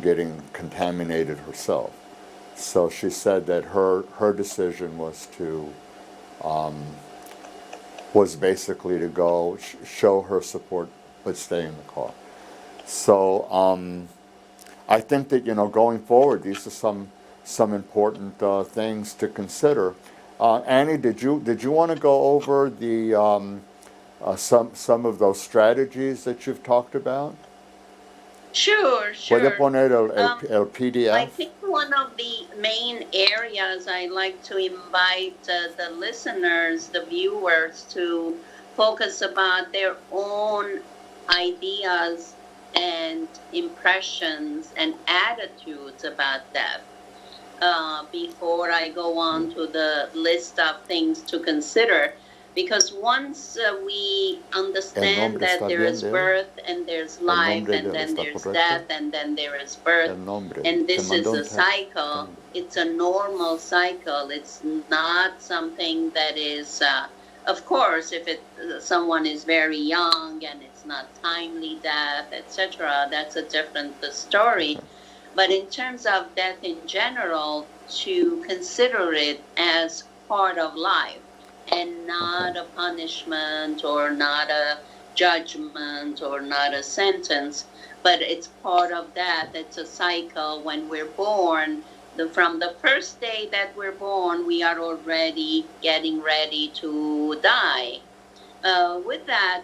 getting contaminated herself. So she said that her decision was basically to go show her support, but stay in the car. So I think that going forward, these are some important things to consider. Annie, did you want to go over the some of those strategies that you've talked about? Sure. Puede poner el PDF? I think one of the main areas I like to invite the listeners, the viewers, to focus about their own ideas and impressions and attitudes about death. Before I go on to the list of things to consider, because once we understand that there is birth and there's life and then there's death and then there is birth, and this is a cycle, it's a normal cycle. It's not something that is, of course, if someone is very young and it's not timely death, etc., that's a different story. But in terms of death in general, to consider it as part of life, and not a punishment or not a judgment or not a sentence, but it's part of that. It's a cycle. When we're born, from the first day that we're born, we are already getting ready to die. With that,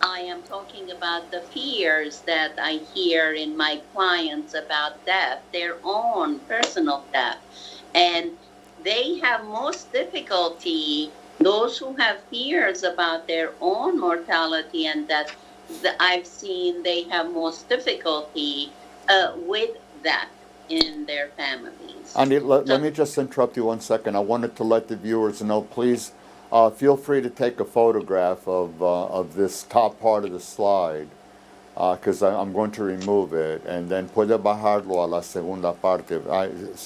I am talking about the fears that I hear in my clients about death, their own personal death. And they have most difficulty, those who have fears about their own mortality and death, I've seen they have most difficulty with that. in their families. Andy, let So, me just interrupt you 1 second. I wanted to let the viewers know, please feel free to take a photograph of this top part of the slide, because I'm going to remove it, and then puede bajarlo a la segunda parte.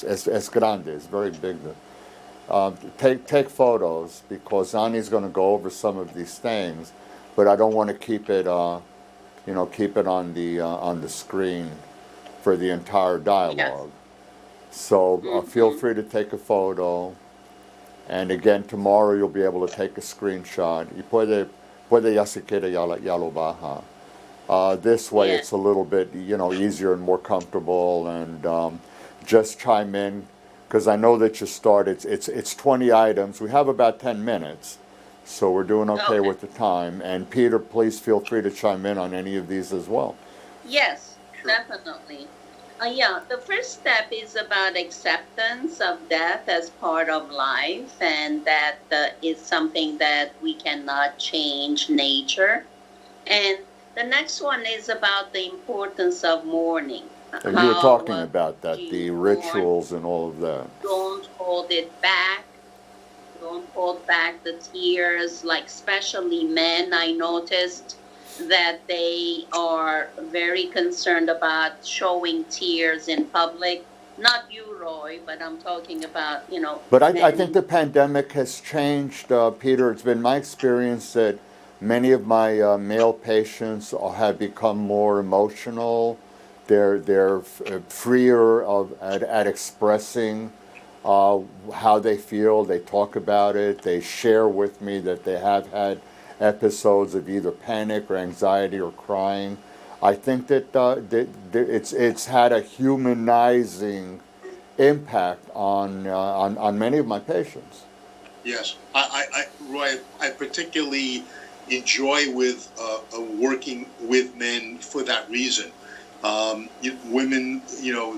Es grande, it's very big. Take photos, because Annie's going to go over some of these things, but I don't want to keep it keep it on the screen for the entire dialogue. So feel free to take a photo, and again tomorrow you'll be able to take a screenshot. Y puede ya se queda ya lo baja. This way it's a little bit easier and more comfortable, and just chime in, because I know that you started. It's 20 items. We have about 10 minutes. So we're doing okay with the time. And Peter, please feel free to chime in on any of these as well. yes, definitely. The first step is about acceptance of death as part of life, and that is something that we cannot change nature. And the next one is about the importance of mourning. And you were talking about that, the rituals and all of that. Don't hold it back. Don't hold back the tears, like especially men. I noticed that they are very concerned about showing tears in public. Not you, Roy, but I'm talking about, But I think the pandemic has changed, Peter. It's been my experience that many of my male patients have become more emotional. They're freer at expressing how they feel. They talk about it. They share with me that they have had episodes of either panic or anxiety or crying. I think that it's had a humanizing impact on many of my patients. Yes, Roy, I particularly enjoy working with men for that reason. Women,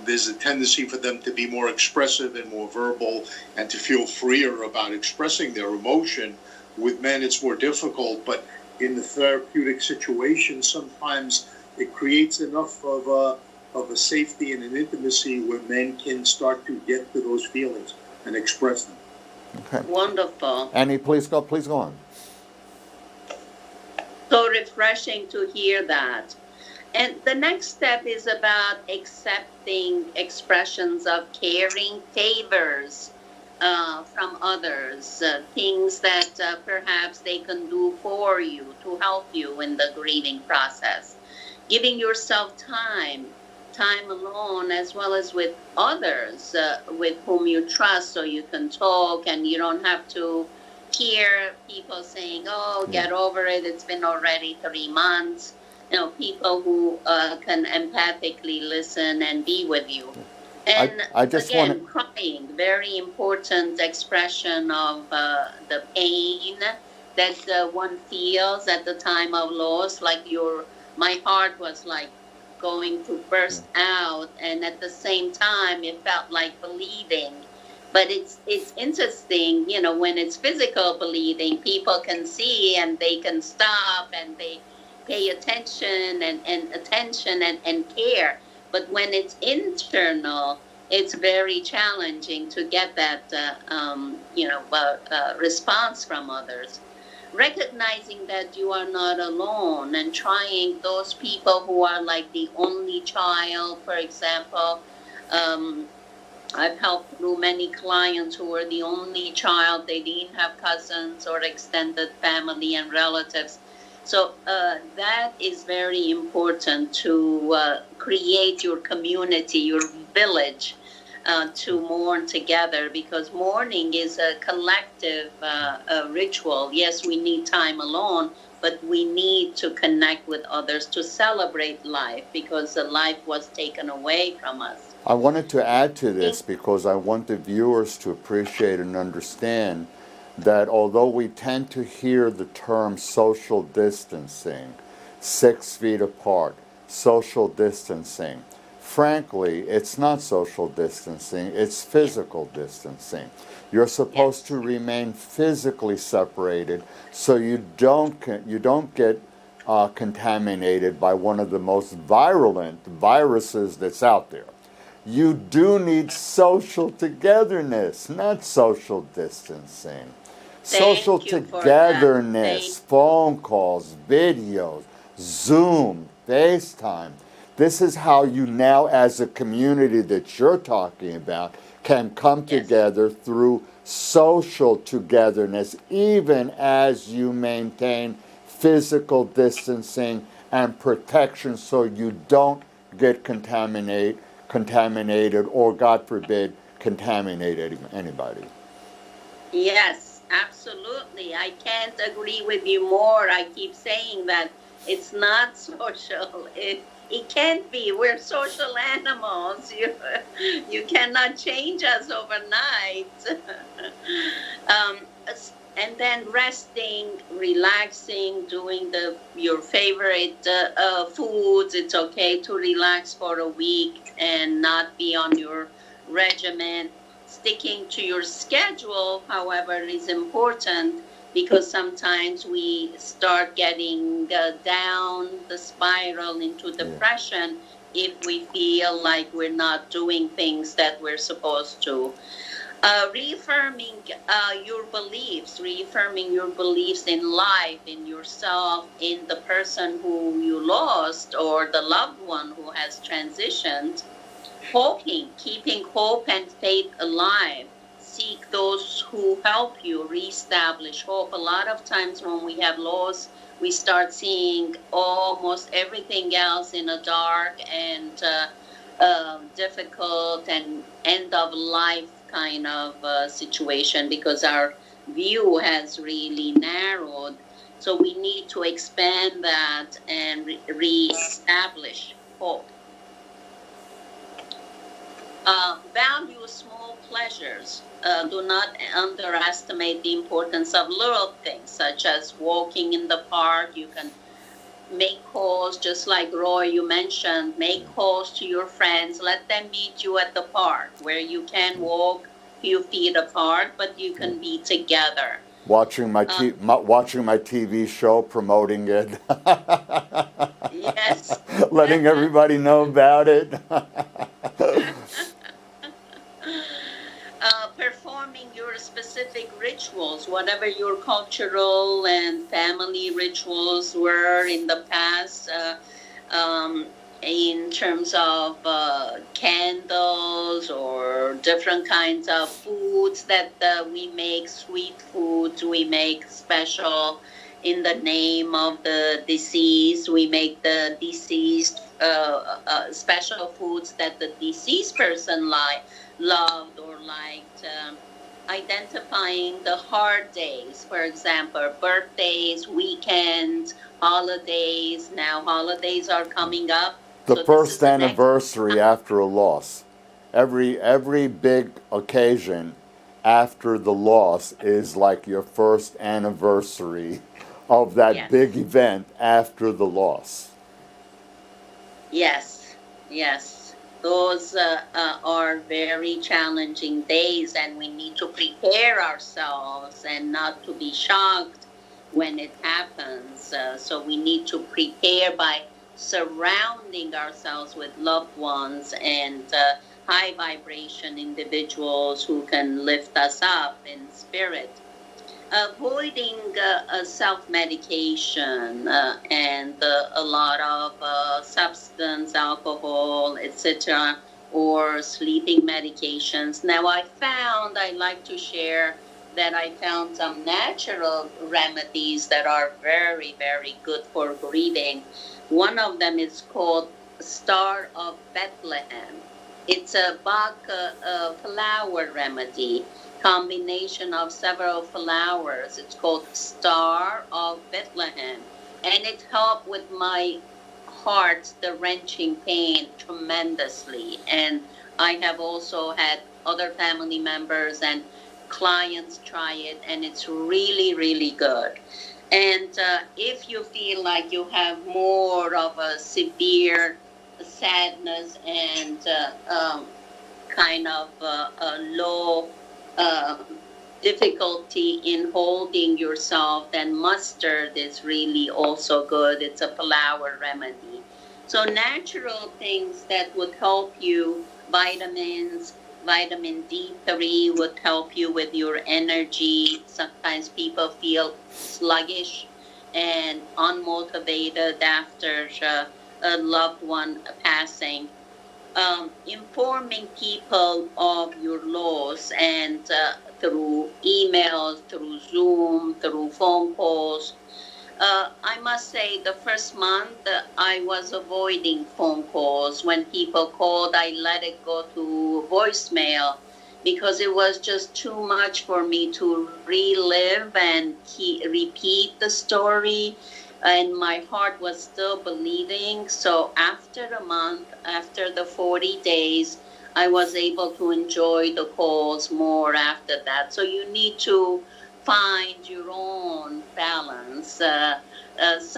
there's a tendency for them to be more expressive and more verbal and to feel freer about expressing their emotion. With men, it's more difficult, but in the therapeutic situation, sometimes it creates enough of a safety and an intimacy where men can start to get to those feelings and express them. Okay. Wonderful. Annie, please go on. So refreshing to hear that. And the next step is about accepting expressions of caring favors from others, things that perhaps they can do for you to help you in the grieving process. Giving yourself time alone, as well as with others with whom you trust, so you can talk and you don't have to hear people saying, get over it, it's been already 3 months. People who can empathically listen and be with you. And I just again, crying, very important expression of the pain that one feels at the time of loss. Like my heart was like going to burst out, and at the same time, it felt like bleeding. But it's interesting, when it's physical bleeding, people can see and they can stop and they pay attention and care. But when it's internal, it's very challenging to get that response from others. Recognizing that you are not alone, and trying those people who are like the only child, for example. I've helped through many clients who were the only child. They didn't have cousins or extended family and relatives. So that is very important, to create your community, your village, to mourn together, because mourning is a collective ritual. Yes, we need time alone, but we need to connect with others to celebrate life, because the life was taken away from us. I wanted to add to this because I want the viewers to appreciate and understand that although we tend to hear the term social distancing, 6 feet apart, social distancing, frankly, it's not social distancing, it's physical distancing. You're supposed to remain physically separated so you don't get contaminated by one of the most virulent viruses that's out there. you do need social togetherness, not social distancing. Social Thank you for that. togetherness, phone calls, videos, Zoom, FaceTime. This is how you now, as a community that you're talking about, can come Yes. together through social togetherness, even as you maintain physical distancing and protection so you don't get contaminated or, God forbid, contaminate anybody. Yes, absolutely. I can't agree with you more. I keep saying that it's not social. It can't be. We're social animals. You cannot change us overnight. um, and then resting, relaxing, doing your favorite foods. It's okay to relax for a week and not be on your regimen. Sticking to your schedule, however, is important because sometimes we start getting down the spiral into depression if we feel like we're not doing things that we're supposed to. Reaffirming reaffirming your beliefs in life, in yourself, in the person who you lost or the loved one who has transitioned. Hoping, keeping hope and faith alive. Seek those who help you reestablish hope. A lot of times when we have loss, we start seeing almost everything else in a dark and difficult and end of life kind of situation because our view has really narrowed. So we need to expand that and reestablish hope. Value small pleasures. Do not underestimate the importance of little things, such as walking in the park. You can make calls, just like Roy, you mentioned, make calls to your friends. Let them meet you at the park where you can walk a few feet apart, but you can be together. Watching my TV show, promoting it. Yes. Letting everybody know about it. Performing your specific rituals, whatever your cultural and family rituals were in the past, in terms of candles or different kinds of foods that we make, sweet foods, we make special in the name of the deceased. We make the deceased special foods that the deceased person loved or liked. Identifying the hard days, for example, birthdays, weekends, holidays. Now holidays are coming up. The first anniversary after a loss. Every big occasion after the loss is like your first anniversary of that big event after the loss. Yes, yes. Those are very challenging days, and we need to prepare ourselves and not to be shocked when it happens. So we need to prepare by surrounding ourselves with loved ones and high vibration individuals who can lift us up in spirit. Avoiding self-medication and a lot of substance, alcohol, etc., or sleeping medications. Now I like to share that I found some natural remedies that are very, very good for grieving. One of them is called Star of Bethlehem. It's a Bach flower remedy, combination of several flowers. It's called Star of Bethlehem, and it helped with my heart, the wrenching pain, tremendously. And I have also had other family members and clients try it, and it's really, really good. And if you feel like you have more of a severe sadness and kind of a low difficulty in holding yourself, then mustard is really also good. It's a flower remedy. So natural things that would help you vitamins. Vitamin D3 would help you with your energy. Sometimes people feel sluggish and unmotivated after a loved one passing. Informing people of your loss and through emails, through Zoom, through phone calls. I must say, the first month I was avoiding phone calls. When people called, I let it go to voicemail because it was just too much for me to relive and repeat the story. And my heart was still bleeding. So after a month, after the 40 days, I was able to enjoy the calls more after that. So you need to find your own balance.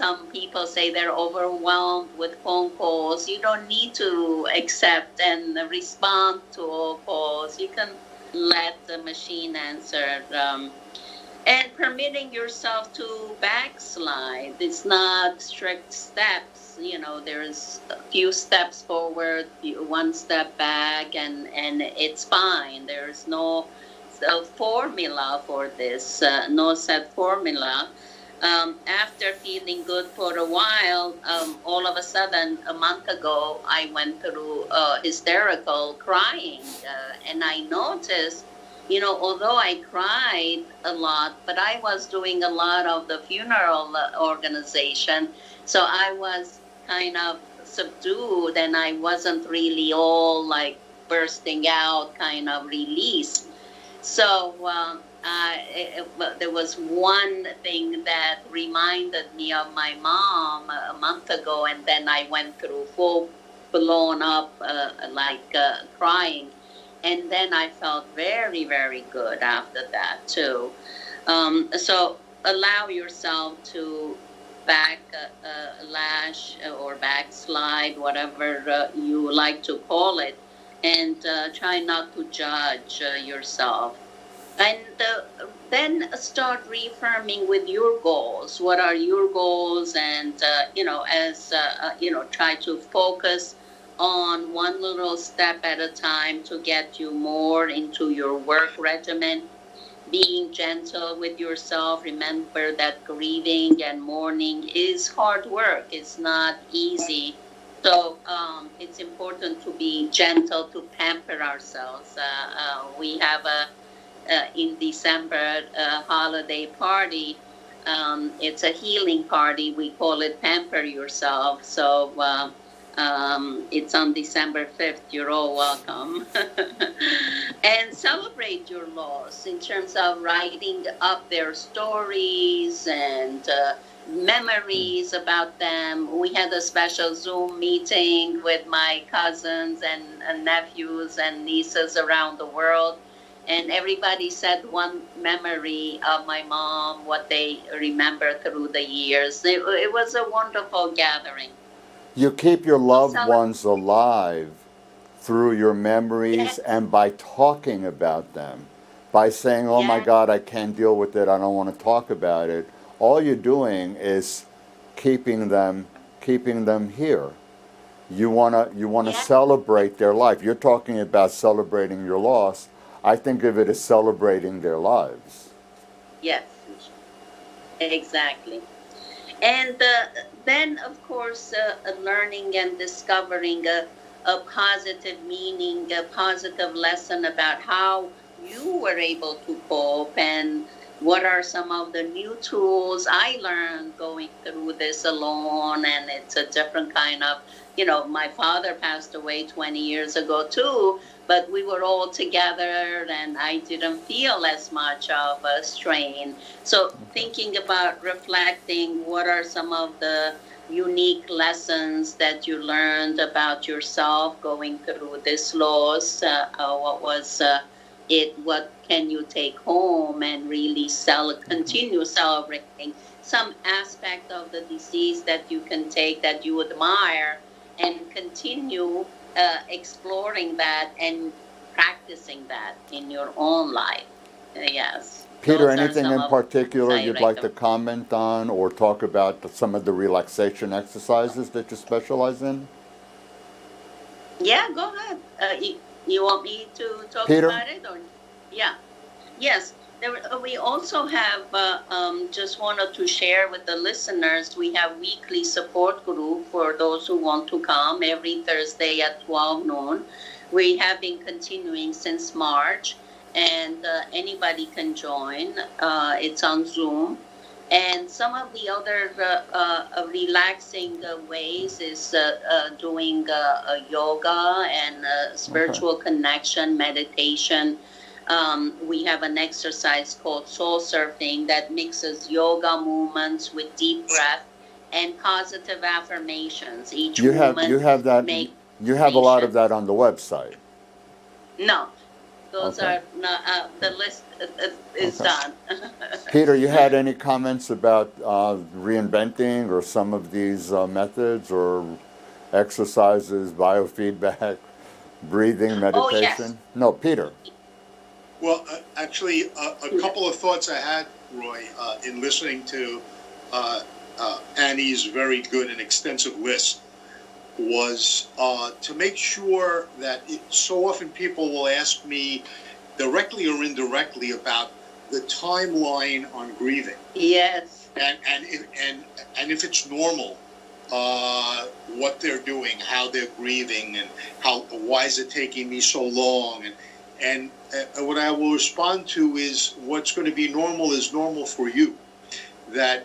Some people say they're overwhelmed with phone calls. You don't need to accept and respond to all calls. You can let the machine answer. And permitting yourself to backslide. It's not strict steps. You know, there's a few steps forward, one step back, and it's fine. There's no formula for this, no set formula. After feeling good for a while, all of a sudden, a month ago, I went through hysterical crying. And I noticed, you know, although I cried a lot, but I was doing a lot of the funeral organization. So I was kind of subdued and I wasn't really all like bursting out, kind of release. So there was one thing that reminded me of my mom a month ago, and then I went through full blown up crying. And then I felt very, very good after that too. So allow yourself to backlash or backslide, whatever you like to call it, and try not to judge yourself. And then start reaffirming with your goals. What are your goals? And, try to focus on one little step at a time to get you more into your work regimen. Being gentle with yourself. Remember that grieving and mourning is hard work. It's not easy. So it's important to be gentle, to pamper ourselves. We have in December a holiday party. It's a healing party. We call it Pamper Yourself. So it's on December 5th. You're all welcome. And celebrate your loss in terms of writing up their stories and memories about them. We had a special Zoom meeting with my cousins and nephews and nieces around the world. And everybody said one memory of my mom, what they remember through the years. It was a wonderful gathering. You keep your loved ones alive through your memories, yes, and by talking about them. By saying, oh, yes, my God, I can't deal with it, I don't want to talk about it. All you're doing is keeping them here. You wanna yes, celebrate their life. You're talking about celebrating your loss. I think of it as celebrating their lives. Yes, exactly. And then, of course, learning and discovering a positive meaning, a positive lesson about how you were able to cope, and what are some of the new tools I learned going through this alone. And it's a different kind of, my father passed away 20 years ago too, but we were all together and I didn't feel as much of a strain. So thinking about reflecting, what are some of the unique lessons that you learned about yourself going through this loss? What was it? What can you take home and really continue celebrating? Some aspect of the disease that you can take that you admire and continue exploring that and practicing that in your own life. Yes. Peter, anything in particular you'd like to comment on or talk about some of the relaxation exercises that you specialize in? Yeah, go ahead. you want me to talk Peter? about it? Or yeah, yes. We also have just wanted to share with the listeners. We have weekly support group for those who want to come every Thursday at 12 noon. We have been continuing since March, and anybody can join. It's on Zoom. And some of the other relaxing ways is doing yoga and spiritual connection, meditation. We have an exercise called soul surfing that mixes yoga movements with deep breath and positive affirmations. Each You have that. You have a lot of that on the website. No, those Okay. are not. The list is done. Peter, you had any comments about reinventing or some of these methods or exercises, biofeedback, breathing, meditation? Oh, yes. No, Peter. Well, actually, a couple of thoughts I had, Roy, in listening to Annie's very good and extensive list was to make sure that so often people will ask me directly or indirectly about the timeline on grieving. Yes. And if it's normal, what they're doing, how they're grieving, and why is it taking me so long, and what I will respond to is what's going to be normal is normal for you. That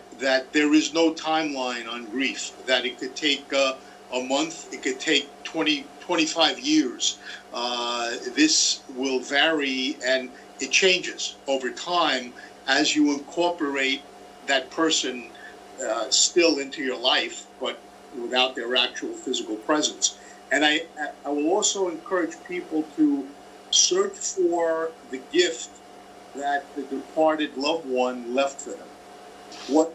there is no timeline on grief. That it could take a month, it could take 20, 25 years. This will vary and it changes over time as you incorporate that person still into your life, but without their actual physical presence. And I will also encourage people to search for the gift that the departed loved one left for them. What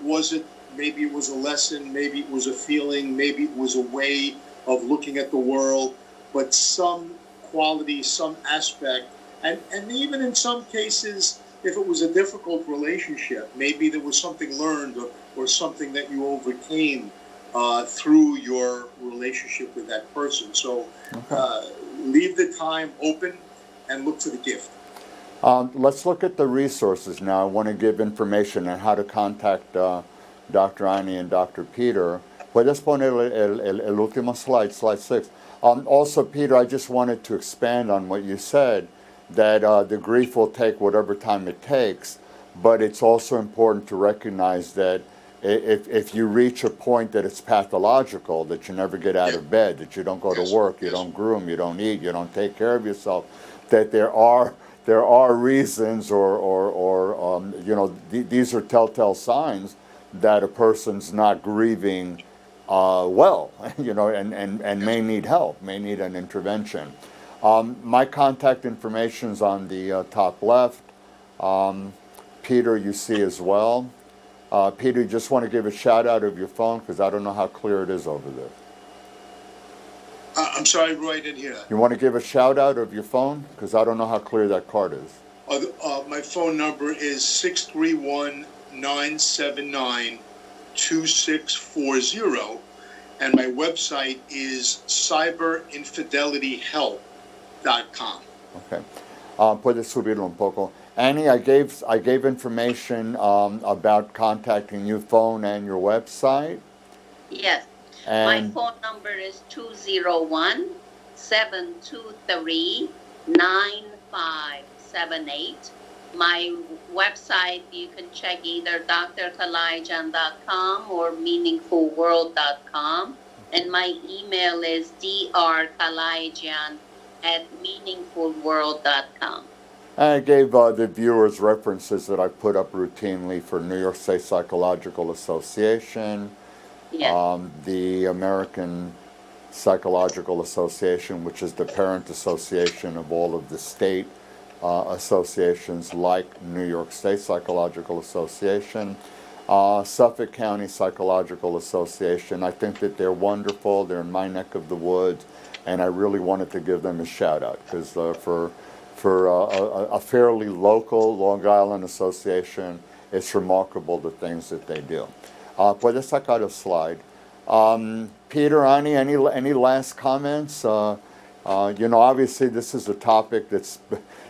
was it? Maybe it was a lesson, maybe it was a feeling, maybe it was a way of looking at the world, but some quality, some aspect, and even in some cases, if it was a difficult relationship, maybe there was something learned or something that you overcame through your relationship with that person. So leave the time open and look for the gift. Let's look at the resources now. I want to give information on how to contact Dr. Annie and Dr. Peter. Puedes poner el último slide 6. Also, Peter, I just wanted to expand on what you said, that the grief will take whatever time it takes, but it's also important to recognize that if you reach a point that it's pathological, that you never get out of bed, that you don't go to work, you don't groom, you don't eat, you don't take care of yourself, that there are reasons or these are telltale signs that a person's not grieving well, and may need help, may need an intervention. My contact information's on the top left. Peter, you see as well. Peter, you just want to give a shout out of your phone because I don't know how clear it is over there. I'm sorry, Roy, I didn't hear that. You want to give a shout out of your phone because I don't know how clear that card is. My phone number is 631-979-2640, and my website is cyberinfidelityhelp.com. Okay. Puedes subirlo un poco. Annie, I gave information about contacting you, phone and your website. Yes. And my phone number is 201-723-9578. My website, you can check either drkalayjian.com or meaningfulworld.com. And my email is drkalayjian@meaningfulworld.com. I gave the viewers references that I put up routinely for New York State Psychological Association, Yes. the American Psychological Association, which is the parent association of all of the state associations like New York State Psychological Association, Suffolk County Psychological Association. I think that they're wonderful. They're in my neck of the woods, and I really wanted to give them a shout out because for a fairly local Long Island association, it's remarkable the things that they do. Puedes sacar a slide. Peter, Annie, any last comments? Obviously this is a topic that's,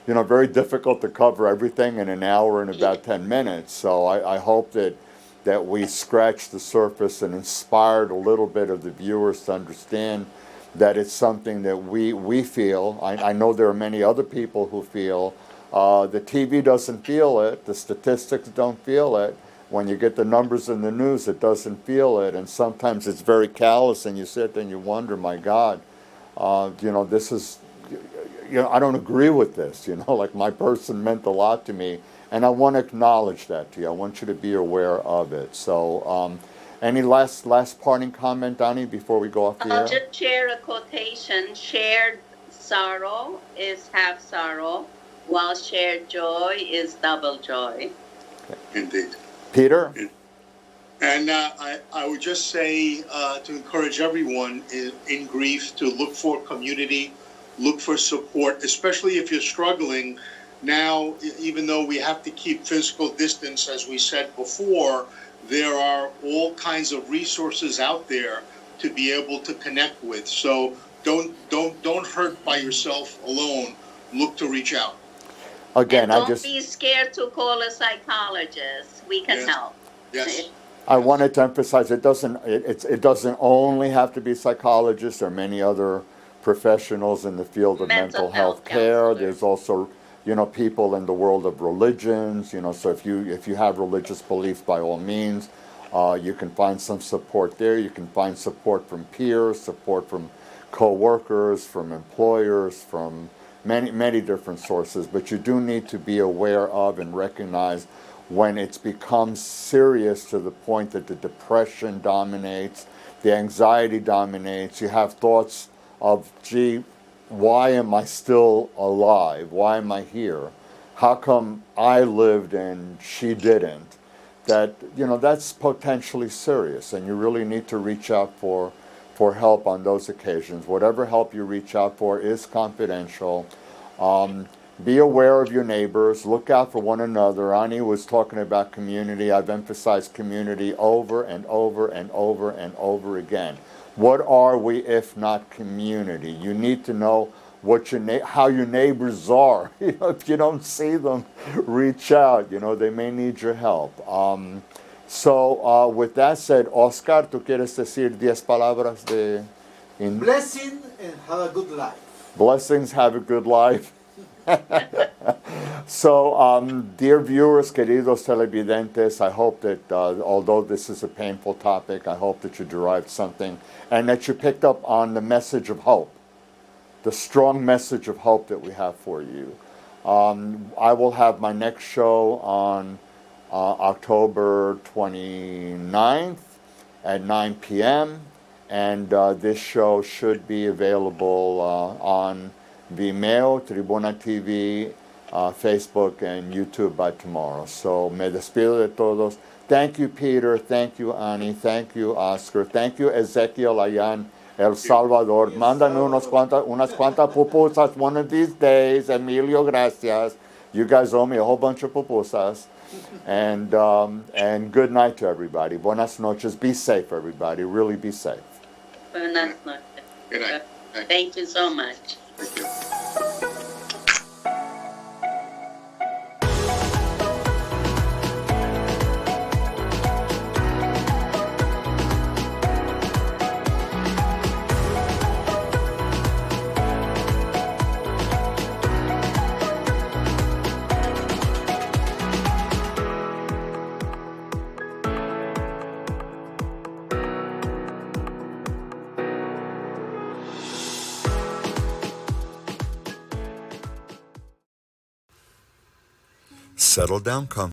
very difficult to cover everything in an hour and about 10 minutes. So I hope that we scratched the surface and inspired a little bit of the viewers to understand that it's something that we feel. I know there are many other people who feel. The TV doesn't feel it. The statistics don't feel it. When you get the numbers in the news, it doesn't feel it. And sometimes it's very callous, and you sit there and you wonder, my God, this is, I don't agree with this. Like my person meant a lot to me. And I want to acknowledge that to you. I want you to be aware of it. So any last parting comment, Donnie, before we go off the air? I'll just share a quotation. Shared sorrow is half sorrow, while shared joy is double joy. Indeed. Peter? And I would just say to encourage everyone in grief to look for community, look for support, especially if you're struggling. Now, even though we have to keep physical distance, as we said before, there are all kinds of resources out there to be able to connect with. So don't hurt by yourself alone. Look to reach out. Again, and don't be scared to call a psychologist. We can help. Yes. I wanted to emphasize it doesn't only have to be psychologists. There are many other professionals in the field of mental health care. There's also people in the world of religions. So if you have religious beliefs, by all means, you can find some support there. You can find support from peers, support from co-workers, from employers, from many different sources. But you do need to be aware of and recognize when it's become serious to the point that the depression dominates, the anxiety dominates. You have thoughts of, gee, why am I still alive? Why am I here? How come I lived and she didn't? That's potentially serious, and you really need to reach out for help on those occasions. Whatever help you reach out for is confidential. Be aware of your neighbors. Look out for one another. Ani was talking about community. I've emphasized community over and over and over and over again. What are we if not community? You need to know how your neighbors are. If you don't see them, reach out. They may need your help. So with that said, Oscar, ¿tú quieres decir 10 palabras Blessing and have a good life. Blessings, have a good life. So, dear viewers, queridos televidentes, I hope that although this is a painful topic, I hope that you derived something and that you picked up on the message of hope, the strong message of hope that we have for you. I will have my next show on October 29th at 9 p.m. And this show should be available on Vimeo, Tribuna TV, Facebook, and YouTube by tomorrow. So me despido de todos. Thank you, Peter. Thank you, Ani. Thank you, Oscar. Thank you, Ezekiel allá en El Salvador. Mándame unas cuantas pupusas one of these days. Emilio, gracias. You guys owe me a whole bunch of pupusas. And good night to everybody. Buenas noches. Be safe, everybody. Really be safe. Buenas noches. Good night. Thank you so much. Thank you. Settle down,